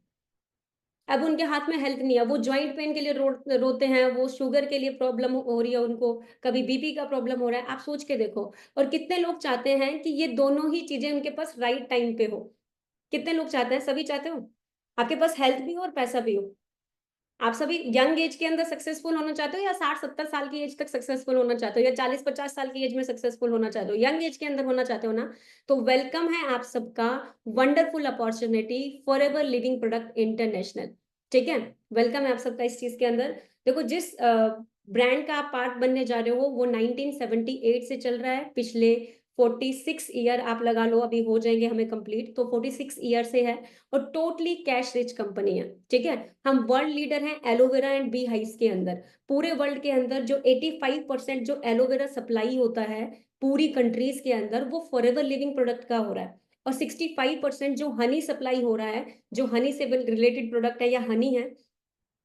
अब उनके हाथ में हेल्थ नहीं है, वो ज्वाइंट पेन के लिए रोते हैं, वो शुगर के लिए प्रॉब्लम हो रही है उनको, कभी बीपी का प्रॉब्लम हो रहा है। आप सोच के देखो, और कितने लोग चाहते हैं कि ये दोनों ही चीजें उनके पास राइट टाइम पे हो। कितने लोग चाहते हैं? सभी चाहते हो आपके पास हेल्थ भी हो और पैसा भी हो। आप सभी यंग एज के अंदर सक्सेसफुल होना चाहते हो, या 60-70 साल की एज तक सक्सेसफुल होना चाहते हो, या 40-50 साल की एज में सक्सेसफुल होना चाहते हो? यंग एज के अंदर होना चाहते हो ना, तो वेलकम है आप सबका, wonderful opportunity, for ever living product international. ठीक है, वेलकम है आप सबका इस चीज के अंदर। देखो, जिस ब्रांड का आप पार्ट बनने जा रहे हो वो 1978 से चल रहा है, पिछले 46 ईयर आप लगा लो, अभी हो जाएंगे हमें कंप्लीट, तो 46 ईयर से है, और टोटली कैश रिच कंपनी है। ठीक है, हम वर्ल्ड लीडर हैं एलोवेरा एंड बी हाइव्स के अंदर। पूरे वर्ल्ड के अंदर जो 85% जो एलोवेरा सप्लाई होता है पूरी कंट्रीज के अंदर, वो फॉरएवर लिविंग प्रोडक्ट का हो रहा है। और 65% जो हनी सप्लाई हो रहा है, जो हनी से रिलेटेड प्रोडक्ट है या हनी है,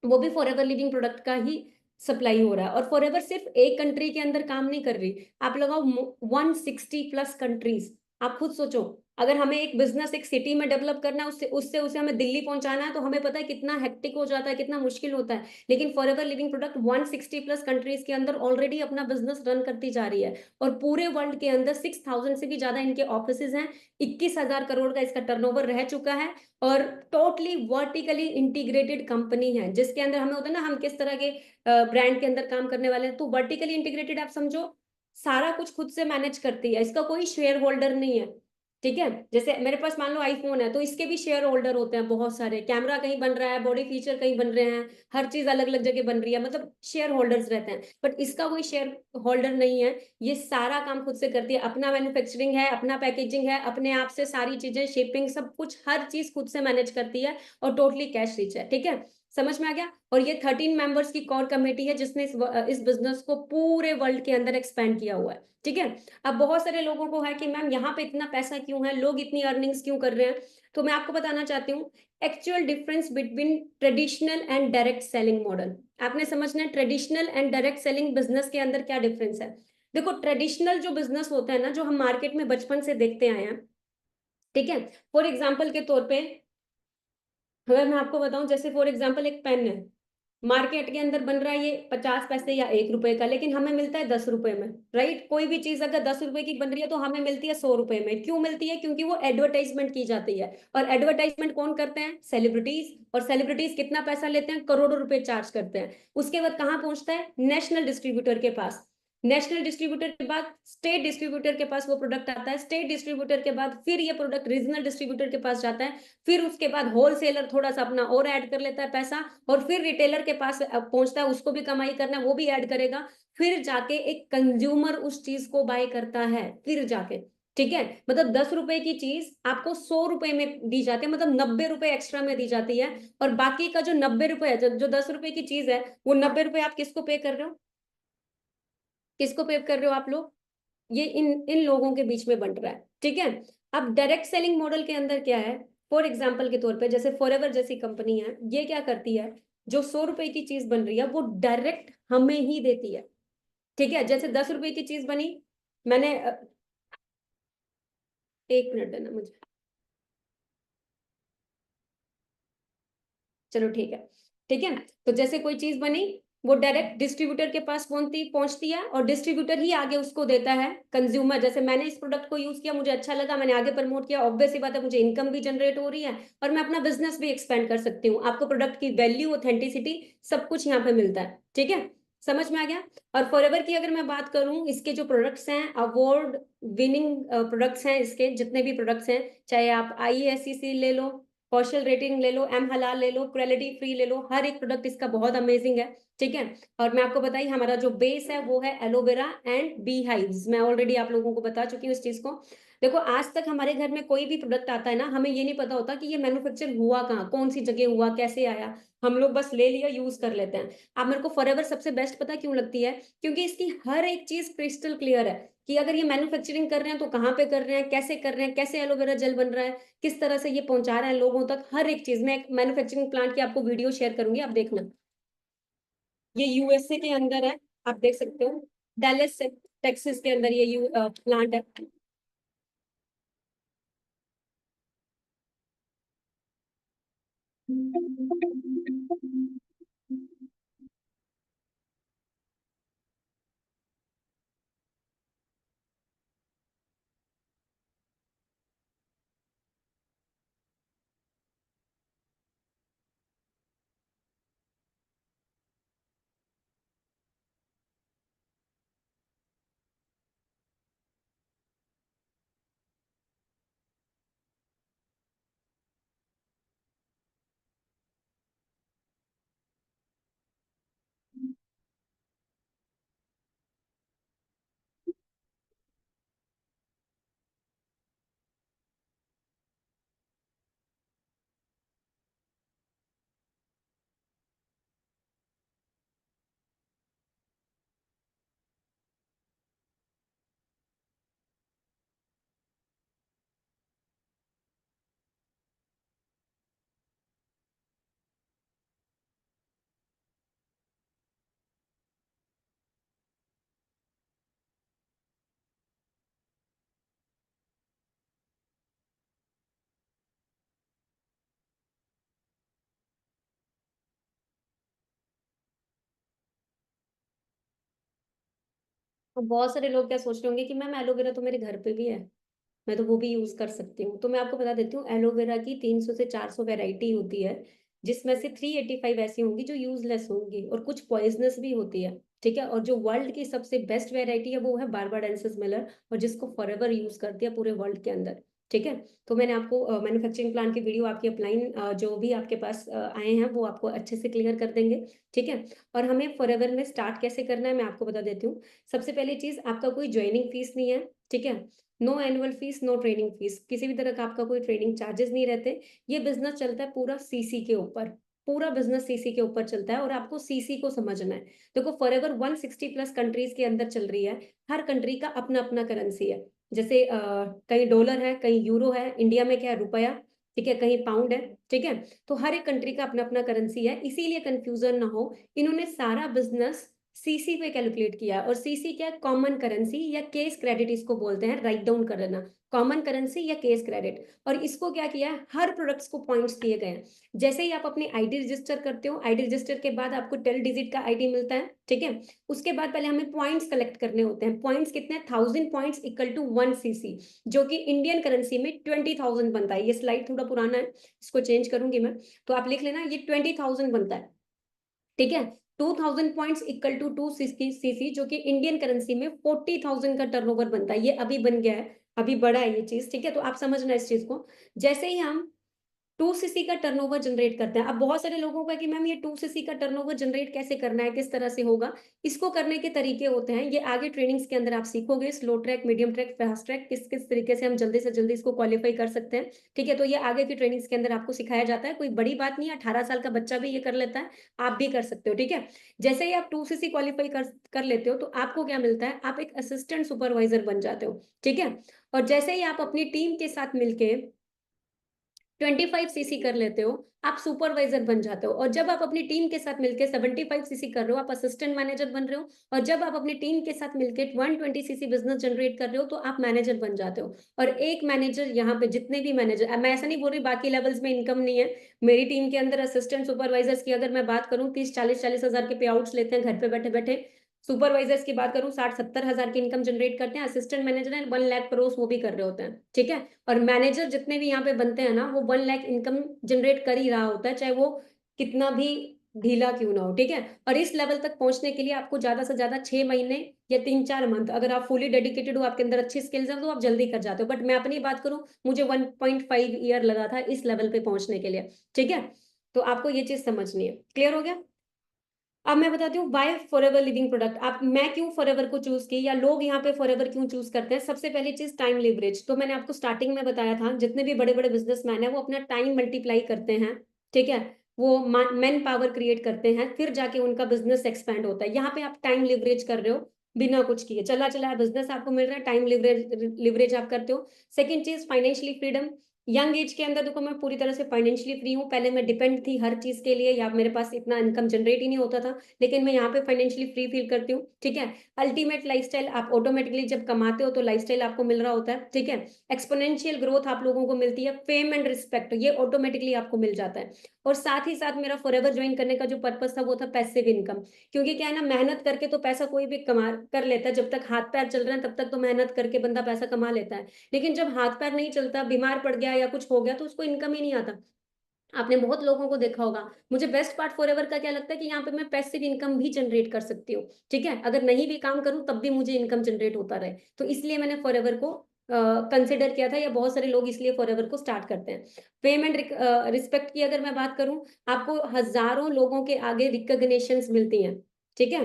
वो भी फॉरएवर लिविंग प्रोडक्ट का ही सप्लाई हो रहा है। और फॉरएवर सिर्फ एक कंट्री के अंदर काम नहीं कर रही, आप लगाओ 160+ कंट्रीज। आप खुद सोचो, अगर हमें एक बिजनेस एक सिटी में डेवलप करना है, उससे उससे उसे हमें दिल्ली पहुंचाना है, तो हमें पता है कितना हेक्टिक हो जाता है, कितना मुश्किल होता है। लेकिन फॉरएवर लिविंग प्रोडक्ट 160+ कंट्रीज के अंदर ऑलरेडी अपना बिजनेस रन करती जा रही है, और पूरे वर्ल्ड के अंदर 6,000 से भी ज्यादा इनके ऑफिसेज हैं, 21,000 करोड़ का इसका टर्नओवर रह चुका है। और टोटली वर्टिकली इंटीग्रेटेड कंपनी है, जिसके अंदर हमें होता है ना, हम किस तरह के ब्रांड के अंदर काम करने वाले हैं, तो वर्टिकली इंटीग्रेटेड आप समझो, सारा कुछ खुद से मैनेज करती है, इसका कोई शेयर होल्डर नहीं है। ठीक है, जैसे मेरे पास मान लो आईफोन है, तो इसके भी शेयर होल्डर होते हैं बहुत सारे, कैमरा कहीं बन रहा है, बॉडी फीचर कहीं बन रहे हैं, हर चीज अलग अलग जगह बन रही है, मतलब शेयर होल्डर्स रहते हैं। बट इसका कोई शेयर होल्डर नहीं है, ये सारा काम खुद से करती है, अपना मैन्युफैक्चरिंग है, अपना पैकेजिंग है, अपने आप से सारी चीजें, शिपिंग, सब कुछ हर चीज खुद से मैनेज करती है, और टोटली कैश रिच है। ठीक है, समझ में आ गया? और ये 13 मेंबर्स की कोर कमेटी है, जिसने इस बिजनेस को पूरे वर्ल्ड के अंदर एक्सपेंड किया हुआ है। ठीक है, अब बहुत सारे लोगों को है कि मैम यहाँ पे इतना पैसा क्यों है, लोग इतनी अर्निंग्स क्यों कर रहे हैं, तो मैं आपको बताना चाहती हूँ actual difference between traditional and direct selling model. आपने समझना है traditional and direct selling business के अंदर क्या डिफरेंस है। देखो, ट्रेडिशनल जो बिजनेस होता है ना, जो हम मार्केट में बचपन से देखते आए हैं, ठीक है, फॉर एग्जाम्पल के तौर पे अगर मैं आपको बताऊं, जैसे फॉर एग्जाम्पल एक पेन है, मार्केट के अंदर बन रहा है ये 50 पैसे या 1 रुपए का, लेकिन हमें मिलता है 10 रुपए में। राइट, कोई भी चीज अगर 10 रुपए की बन रही है तो हमें मिलती है 100 रुपए में। क्यों मिलती है? क्योंकि वो एडवर्टाइजमेंट की जाती है, और एडवर्टाइजमेंट कौन करते हैं? सेलिब्रिटीज। और सेलिब्रिटीज कितना पैसा लेते हैं? करोड़ों रुपए चार्ज करते हैं। उसके बाद कहाँ पहुंचता है? नेशनल डिस्ट्रीब्यूटर के पास। नेशनल डिस्ट्रीब्यूटर के बाद स्टेट डिस्ट्रीब्यूटर के पास वो प्रोडक्ट आता है, स्टेट डिस्ट्रीब्यूटर के बाद फिर ये प्रोडक्ट रीजनल डिस्ट्रीब्यूटर के पास जाता है, फिर उसके बाद होलसेलर थोड़ा सा अपना और ऐड कर लेता है पैसा, और फिर रिटेलर के पास पहुंचता है, उसको भी कमाई करना है, वो भी ऐड करेगा, फिर जाके एक कंज्यूमर उस चीज को बाय करता है, फिर जाके, ठीक है। मतलब 10 रुपए की चीज आपको 100 रुपए में दी जाती है, मतलब 90 रुपए एक्स्ट्रा में दी जाती है, और बाकी का जो 90 रुपए है, जो 10 रुपए की चीज है, वो 90 रुपए आप किसको पे कर रहे हो, किसको पे कर रहे हो आप लोग, ये इन इन लोगों के बीच में बंट रहा है, ठीक है। अब डायरेक्ट सेलिंग मॉडल के अंदर क्या है, फॉर एग्जाम्पल के तौर पे जैसे फॉरएवर जैसी कंपनी है, ये क्या करती है, जो 100 रुपए की चीज बन रही है वो डायरेक्ट हमें ही देती है, ठीक है। जैसे 10 रुपए की चीज बनी, मैंने 1 मिनट देना मुझे, चलो ठीक है, ठीक है। तो जैसे कोई चीज बनी, वो डायरेक्ट डिस्ट्रीब्यूटर के पास पहुंचती है, और डिस्ट्रीब्यूटर ही आगे उसको देता है कंज्यूमर। जैसे मैंने इस प्रोडक्ट को यूज किया, मुझे अच्छा लगा, मैंने आगे प्रमोट किया, ऑब्वियस सी बात है मुझे इनकम भी जनरेट हो रही है, और मैं अपना बिजनेस भी एक्सपेंड कर सकती हूँ। आपको प्रोडक्ट की वैल्यू, ऑथेंटिसिटी, सब कुछ यहाँ पे मिलता है, ठीक है, समझ में आ गया। और फॉरएवर की अगर मैं बात करूं, इसके जो प्रोडक्ट्स हैं, अवार्ड विनिंग प्रोडक्ट्स हैं, इसके जितने भी प्रोडक्ट्स हैं, चाहे आप IESEC ले लो, कौशल रेटिंग ले लो, एम हलाल ले लो, क्वालिटी फ्री ले लो, हर एक प्रोडक्ट इसका बहुत अमेजिंग है, ठीक है। और मैं आपको बताई, हमारा जो बेस है वो है एलोवेरा एंड बी हाइव्स, मैं ऑलरेडी आप लोगों को बता चुकी हूँ इस चीज को। देखो, आज तक हमारे घर में कोई भी प्रोडक्ट आता है ना, हमें ये नहीं पता होता कि ये मैन्युफैक्चर हुआ कहाँ, कौन सी जगह हुआ, कैसे आया, हम लोग बस ले लिया, यूज कर लेते हैं। अब मेरे को फॉरएवर सबसे बेस्ट पता क्यों लगती है, क्योंकि इसकी हर एक चीज क्रिस्टल क्लियर है, कि अगर ये मैन्युफैक्चरिंग कर रहे हैं तो कहाँ पे कर रहे हैं, कैसे कर रहे हैं, कैसे एलोवेरा जेल बन रहा है, किस तरह से ये पहुंचा रहा है लोगों तक, हर एक चीज। मैं एक मैन्युफैक्चरिंग प्लांट की आपको वीडियो शेयर करूंगी, आप देखना, ये USA के अंदर है, आप देख सकते हो, डैलस टेक्सास के अंदर ये प्लांट है। और बहुत सारे लोग क्या सोच रहे होंगे कि मैम एलोवेरा तो मेरे घर पे भी है, मैं तो वो भी यूज कर सकती हूँ। तो मैं आपको बता देती हूँ, एलोवेरा की 300 से 400 वैरायटी होती है, जिसमें से 385 ऐसी होंगी जो यूजलेस होंगी, और कुछ पॉइजनस भी होती है, ठीक है। और जो वर्ल्ड की सबसे बेस्ट वैरायटी है वो है बारबाडेंसिस मिलर, और जिसको फॉरएवर यूज करती है पूरे वर्ल्ड के अंदर, ठीक है। तो मैंने आपको मैन्युफैक्चरिंग प्लान की वीडियो, आपकी अपलाइन जो भी आपके पास आए हैं, वो आपको अच्छे से क्लियर कर देंगे, ठीक है। और हमें फॉरएवर में स्टार्ट कैसे करना है, मैं आपको बता देती हूँ। सबसे पहली चीज, आपका कोई ज्वाइनिंग फीस नहीं है, ठीक है, no annual fees, no training fees, किसी भी तरह का आपका कोई ट्रेनिंग चार्जेस नहीं रहते। ये बिजनेस चलता है पूरा CC के ऊपर, पूरा बिजनेस CC के ऊपर चलता है, और आपको CC को समझना है। देखो, फॉरएवर 160+ कंट्रीज के अंदर चल रही है, हर कंट्री का अपना अपना करेंसी है। जैसे कहीं डॉलर है, कहीं यूरो है, इंडिया में क्या है, रुपया, ठीक है, कहीं पाउंड है, ठीक है। तो हर एक कंट्री का अपना अपना करेंसी है, इसीलिए कंफ्यूजन ना हो, इन्होंने सारा बिजनेस CC पे कैलकुलेट किया। और CC क्या, कॉमन करेंसी या केस क्रेडिट इसको बोलते हैं, राइट डाउन कर लेना, कॉमन करेंसी या केस क्रेडिट। और इसको क्या किया है, हर प्रोडक्ट्स को पॉइंट्स दिए गए हैं। जैसे ही आप अपनी ID रजिस्टर करते हो, ID रजिस्टर के बाद आपको 12 डिजिट का ID मिलता है, ठीक है। उसके बाद पहले हमें पॉइंट्स कलेक्ट करने होते हैं, पॉइंट्स कितने, 1000 पॉइंट्स इक्वल टू 1 CC, जो कि इंडियन करेंसी में 20,000 बनता है। ये स्लाइड थोड़ा पुराना है, इसको चेंज करूंगी मैं, तो आप लिख लेना, ये 20,000 बनता है, ठीक है। 2000 पॉइंट्स इक्वल टू 2 सीसी, जो कि इंडियन करेंसी में 40,000 का टर्नओवर बनता है। ये अभी बन गया है, अभी बढ़ा है ये चीज, ठीक है। तो आप समझना इस चीज को। जैसे ही हम 2 सीसी का टर्नओवर जनरेट करते हैं, अब बहुत सारे लोगों का कि मैम ये 2 सीसी का टर्नओवर जनरेट कैसे करना है, किस तरह से होगा। इसको करने के तरीके होते हैं, ये आगे ट्रेनिंग्स के अंदर आप सीखोगे। Slow track, medium track, fast track, किस किस तरीके से हम जल्दी से जल्दी इसको क्वालिफाई कर सकते हैं, ठीक है। तो ये आगे की ट्रेनिंग्स के अंदर आपको सिखाया जाता है, कोई बड़ी बात नहीं है, 18 साल का बच्चा भी ये कर लेता है, आप भी कर सकते हो, ठीक है। जैसे ही आप 2 सीसी क्वालिफाई कर लेते हो, तो आपको क्या मिलता है, आप एक असिस्टेंट सुपरवाइजर बन जाते हो, ठीक है। और जैसे ही आप अपनी टीम के साथ मिलके 25 सीसी कर लेते हो, आप सुपरवाइजर बन जाते हो। और जब आप अपनी टीम के साथ मिलकर 75 सीसी कर रहे हो, आप असिस्टेंट मैनेजर बन रहे हो। और जब आप अपनी टीम के साथ मिलकर 120 सीसी बिजनेस जनरेट कर रहे हो, तो आप मैनेजर बन जाते हो। और एक मैनेजर, यहाँ पे जितने भी मैनेजर, मैं ऐसा नहीं बोल रही बाकी लेवल्स में इनकम नहीं है, मेरी टीम के अंदर असिस्टेंट सुपरवाइजर्स की अगर मैं बात करूँ, 30-40 हजार के पे आउट्स लेते हैं घर पे बैठे बैठे। सुपरवाइजर्स की बात करूं, 60-70 हजार की इनकम जनरेट करते हैं। असिस्टेंट मैनेजर है 1 लाख क्रॉस वो भी कर रहे होते हैं, ठीक है। और मैनेजर जितने भी यहाँ पे बनते हैं ना, वो 1 लाख इनकम जनरेट कर ही रहा होता है, चाहे वो कितना भी ढीला क्यों ना हो, ठीक है। और इस लेवल तक पहुंचने के लिए आपको ज्यादा से ज्यादा 6 महीने या 3-4 मंथ, अगर आप फुली डेडिकेटेड हो, आपके अंदर अच्छी स्किल्स है, तो आप जल्दी कर जाते हो। बट मैं अपनी बात करूं, मुझे 1.5 ईयर लगा था इस लेवल पे पहुंचने के लिए, ठीक है। तो आपको ये चीज समझनी है। क्लियर हो गया। अब मैं बताती हूँ बाय फॉरएवर लिविंग प्रोडक्ट। आप, मैं क्यों फॉरएवर को चूज की, या लोग यहाँ पे फॉरएवर क्यों चूज करते हैं। सबसे पहली चीज टाइम लिवरेज। तो मैंने आपको स्टार्टिंग में बताया था, जितने भी बड़े बड़े बिजनेसमैन है वो अपना टाइम मल्टीप्लाई करते हैं, ठीक है। वो मैन पावर क्रिएट करते हैं, फिर जाके उनका बिजनेस एक्सपैंड होता है। यहाँ पे आप टाइम लिवरेज कर रहे हो, बिना कुछ किए चला चला बिजनेस आपको मिल रहा है, टाइम लिवरेज आप करते हो। सेकेंड चीज फाइनेंशियली फ्रीडम। यंग एज के अंदर देखो, मैं पूरी तरह से फाइनेंशियली फ्री हूँ। पहले मैं डिपेंड थी हर चीज के लिए, या मेरे पास इतना इनकम जनरेट ही नहीं होता था, लेकिन मैं यहाँ पे फाइनेंशियली फ्री फील करती हूँ, ठीक है। अल्टीमेट लाइफस्टाइल, आप ऑटोमेटिकली जब कमाते हो तो लाइफस्टाइल आपको मिल रहा होता है, ठीक है। एक्सपोनेंशियल ग्रोथ आप लोगों को मिलती है, फेम एंड रिस्पेक्ट ये ऑटोमेटिकली आपको मिल जाता है। और साथ ही साथ मेरा फॉरएवर ज्वाइन करने का जो पर्पस था वो था पैसिव इनकम। क्योंकि क्या है ना, मेहनत करके तो पैसा कोई भी कमा कर लेता है, जब तक हाथ पैर चल रहे हैं तब तक तो मेहनत करके बंदा पैसा कमा लेता है। लेकिन जब हाथ पैर नहीं चलता, बीमार पड़ गया या कुछ हो गया, तो उसको इनकम ही नहीं आता। आपने बहुत लोगों को देखा होगा। मुझे बेस्ट पार्ट फॉरएवर का क्या लगता है कि यहाँ पे मैं पैसिव इनकम भी जनरेट कर सकती हूँ, ठीक है। अगर नहीं भी काम करूँ तब भी मुझे इनकम जनरेट होता रहे, तो इसलिए मैंने फॉरएवर को कंसिडर किया था, या बहुत सारे लोग इसलिए फॉरएवर को स्टार्ट करते हैं। पेमेंट रिस्पेक्ट की अगर मैं बात करूं, आपको हजारों लोगों के आगे रिकॉग्निशंस मिलती हैं, ठीक है।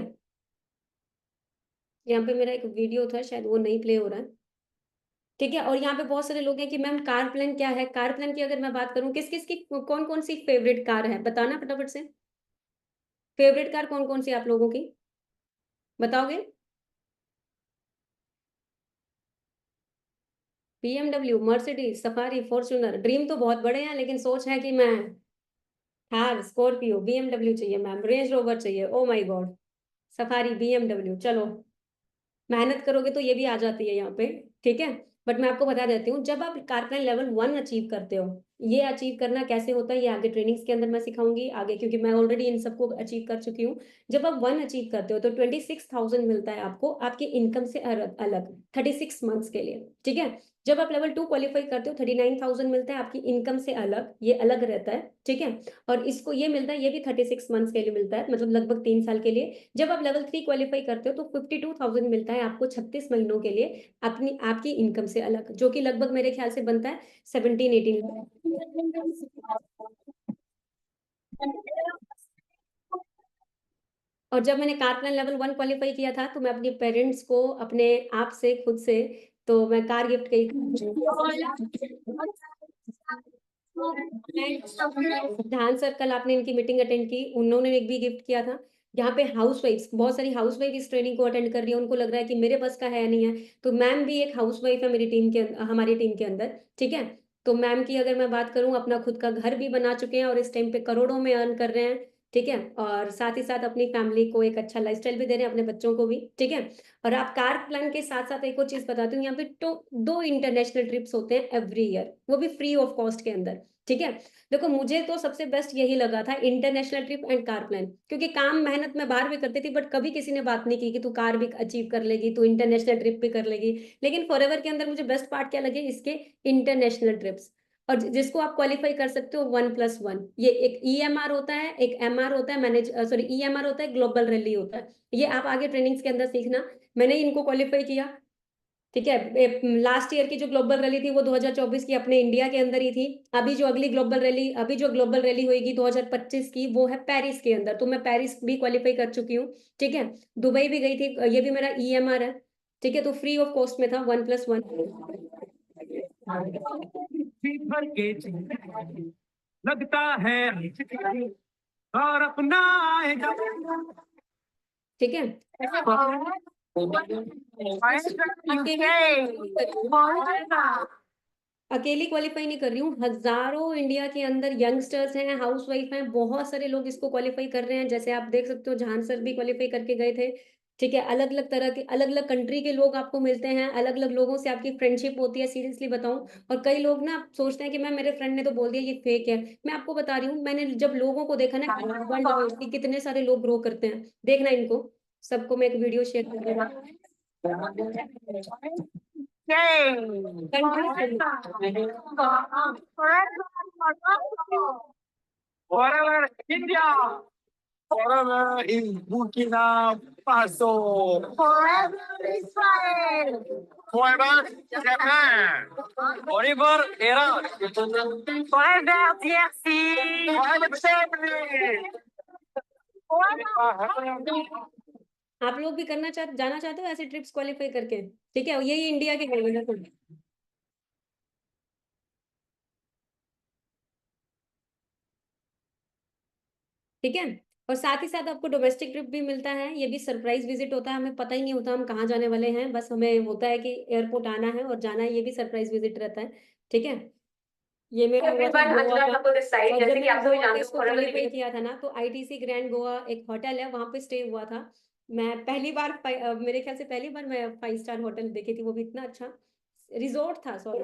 यहाँ पे मेरा एक वीडियो था, शायद वो नहीं प्ले हो रहा है, ठीक है। और यहाँ पे बहुत सारे लोग हैं कि मैम कार प्लान क्या है। कार प्लान की अगर मैं बात करूं, किस किस की कौन कौन सी फेवरेट कार है, बताना फटाफट से। फेवरेट कार कौन कौन सी आप लोगों की, बताओगे। BMW, Mercedes, safari, Fortuner. Dream तो बहुत बड़े हैं, लेकिन सोच है कि मैं थार, स्कॉर्पियो, BMW चाहिए मैम, रेंज रोवर चाहिए, oh my God. Safari, BMW, चलो मेहनत करोगे तो ये भी आ जाती है यहाँ पे, ठीक है। बट मैं आपको बता देती हूँ, जब आप कारप्लान लेवल 1 अचीव करते हो, ये अचीव करना कैसे होता है ये आगे ट्रेनिंग्स के अंदर मैं सिखाऊंगी आगे, क्योंकि मैं ऑलरेडी इन सबको अचीव कर चुकी हूँ। जब आप 1 अचीव करते हो तो 26,000 मिलता है आपको आपकी इनकम से अलग अलग, 36 मंथ्स के लिए, ठीक है। जब आप लेवल 2 क्वालिफाई करते हो, 39,000 मिलता है आपकी इनकम से अलग, ये अलग रहता है, ठीक है। और इसको ये मिलता है, ये भी 36 मंथ्स के लिए मिलता है, मतलब लगभग 3 साल के लिए। जब आप लेवल 3 क्वालिफाई करते हो तो 52,000 मिलता है आपको 36 महीनों के लिए, अपनी आपकी इनकम से अलग, जो कि लगभग मेरे ख्याल से बनता है 17-18 लाख। और जब मैंने कार प्लान लेवल 1 क्वालिफाई किया था, तो मैं अपने पेरेंट्स को, अपने आप से, खुद से, तो मैं कार गिफ्ट की। ध्यान सर, कल आपने इनकी मीटिंग अटेंड की, उन्होंने एक भी गिफ्ट किया था। यहाँ पे हाउस वाइफ्स, बहुत सारी हाउस वाइफ इस ट्रेनिंग को अटेंड कर रही है, उनको लग रहा है कि मेरे बस का है नहीं है, तो मैम भी एक हाउस वाइफ है मेरी टीम के, हमारी टीम के अंदर, ठीक है। तो मैम की अगर मैं बात करूं, अपना खुद का घर भी बना चुके हैं और इस टाइम पे करोड़ों में अर्न कर रहे हैं, ठीक है। और साथ ही साथ अपनी फैमिली को एक अच्छा लाइफस्टाइल भी दे रहे हैं, अपने बच्चों को भी, ठीक है। और आप कार प्लान के साथ साथ एक और चीज बताती हूँ, यहाँ पे तो 2 इंटरनेशनल ट्रिप्स होते हैं एवरी ईयर, वो भी फ्री ऑफ कॉस्ट के अंदर, ठीक है। देखो मुझे तो सबसे बेस्ट यही लगा था, international trip and car plan, क्योंकि काम मेहनत में बाहर भी करती थी, बट कभी किसी ने बात नहीं की कि तू कार भी अचीव कर लेगी, तू इंटरनेशनल ट्रिप भी कर लेगी। लेकिन फॉरएवर के अंदर मुझे बेस्ट पार्ट क्या लगे इसके, इंटरनेशनल ट्रिप्स। और जिसको आप क्वालिफाई कर सकते हो 1+1। ये एक ईएमआर होता है, एक एमआर होता है, ईएमआर होता है, ग्लोबल रैली होता है। ये आप आगे ट्रेनिंग्स के अंदर सीखना। मैंने इनको क्वालिफाई किया, ठीक है। लास्ट ईयर की जो ग्लोबल रैली थी वो 2024 की अपने इंडिया के अंदर ही थी। अभी जो ग्लोबल रैली होगी 2025 की, वो है पेरिस के अंदर। तो मैं पेरिस भी क्वालिफाई कर चुकी हूँ, ठीक है। दुबई भी गई थी, ये भी मेरा ईएमआर है, ठीक है। तो फ्री ऑफ कॉस्ट में था 1+1। लगता है और अपना आएगा, ठीक है। अकेली क्वालिफाई नहीं कर रही हूँ, हजारों इंडिया के अंदर यंगस्टर्स हैं, हाउसवाइफ हैं, बहुत सारे लोग इसको क्वालिफाई कर रहे हैं। जैसे आप देख सकते हो, जहान सर भी क्वालिफाई करके गए थे, ठीक है। अलग अलग तरह के, अलग अलग कंट्री के लोग आपको मिलते हैं, अलग अलग लोगों से आपकी फ्रेंडशिप होती है, सीरियसली बताऊं। और कई लोग ना सोचते हैं कि मैं, मेरे फ्रेंड ने तो बोल दिया ये फेक है। मैं आपको बता रही हूँ, मैंने जब लोगों को देखा ना कि कितने सारे लोग ग्रो करते हैं, देखना इनको सबको मैं एक वीडियो शेयर कर दूंगा। Forever India. Forever in Burkina Faso. Forever Israel. Forever Japan. Forever Iran. Forever DRC. Forever Germany. आप लोग भी जाना चाहते हो ऐसे ट्रिप्स क्वालिफाई करके, ठीक है। यही इंडिया के गवर्नमेंट, ठीक है। और साथ ही साथ आपको डोमेस्टिक ट्रिप भी मिलता है, ये भी सरप्राइज विजिट होता है। हमें पता ही नहीं होता हम कहाँ जाने वाले हैं, बस हमें होता है कि एयरपोर्ट आना है और जाना है। ये भी सरप्राइज विजिट रहता है, ठीक है। ये मेरा हुआ था गोवा का। और जब मैंने गोवा का इसको क्वालिफाई किया था ना, तो आईटीसी ग्रैंड गोवा एक होटल है, वहां पे स्टे हुआ था। मैं पहली बार मेरे ख्याल से पहली बार मैं 5 स्टार होटल देखी थी, वो भी इतना अच्छा रिजॉर्ट था। Sorry,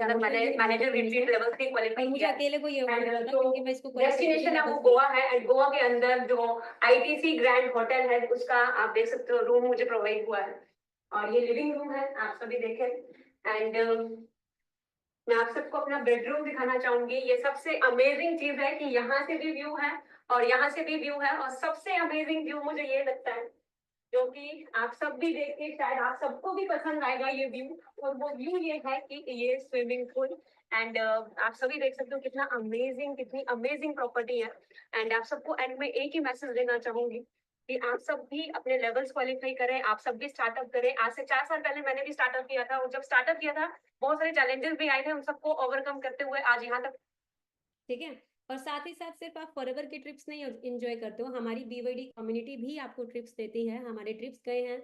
manager retreat level 3 qualify मुझे अकेले को ये हुआ था क्योंकि मैं इसको डेस्टिनेशन है वो गोवा है। एंड गोवा के अंदर जो आईटीसी ग्रैंड होटल है, उसका आप देख सकते हो रूम मुझे प्रोवाइड हुआ है। और ये लिविंग रूम है, आप सभी देखें। एंड मैं आप सबको अपना बेडरूम दिखाना चाहूंगी। ये सबसे अमेजिंग चीज है कि यहाँ से भी व्यू है और यहाँ से भी व्यू है। और सबसे अमेजिंग व्यू मुझे ये लगता है, जो कि आप सब भी देख के शायद आप सबको भी पसंद आएगा ये व्यू। और वो व्यू ये है कि ये स्विमिंग पूल। एंड आप सभी देख सकते हो कितनी अमेजिंग प्रॉपर्टी है। एंड आप सबको एंड में एक ही मैसेज देना चाहूंगी कि आप सब भी अपने लेवल्स क्वालिफाई करें, आप सब भी स्टार्टअप करें। आज से 4 साल पहले मैंने भी स्टार्टअप किया था, और जब स्टार्टअप किया था बहुत सारे चैलेंजेस भी आए थे, उन सबको ओवरकम करते हुए आज यहाँ तक, ठीक है। और साथ ही साथ सिर्फ आप फॉरएवर की ट्रिप्स नहीं एंजॉय करते हो, हमारी बीवाईडी कम्युनिटी भी आपको ट्रिप्स देती है। हमारे ट्रिप्स गए हैं,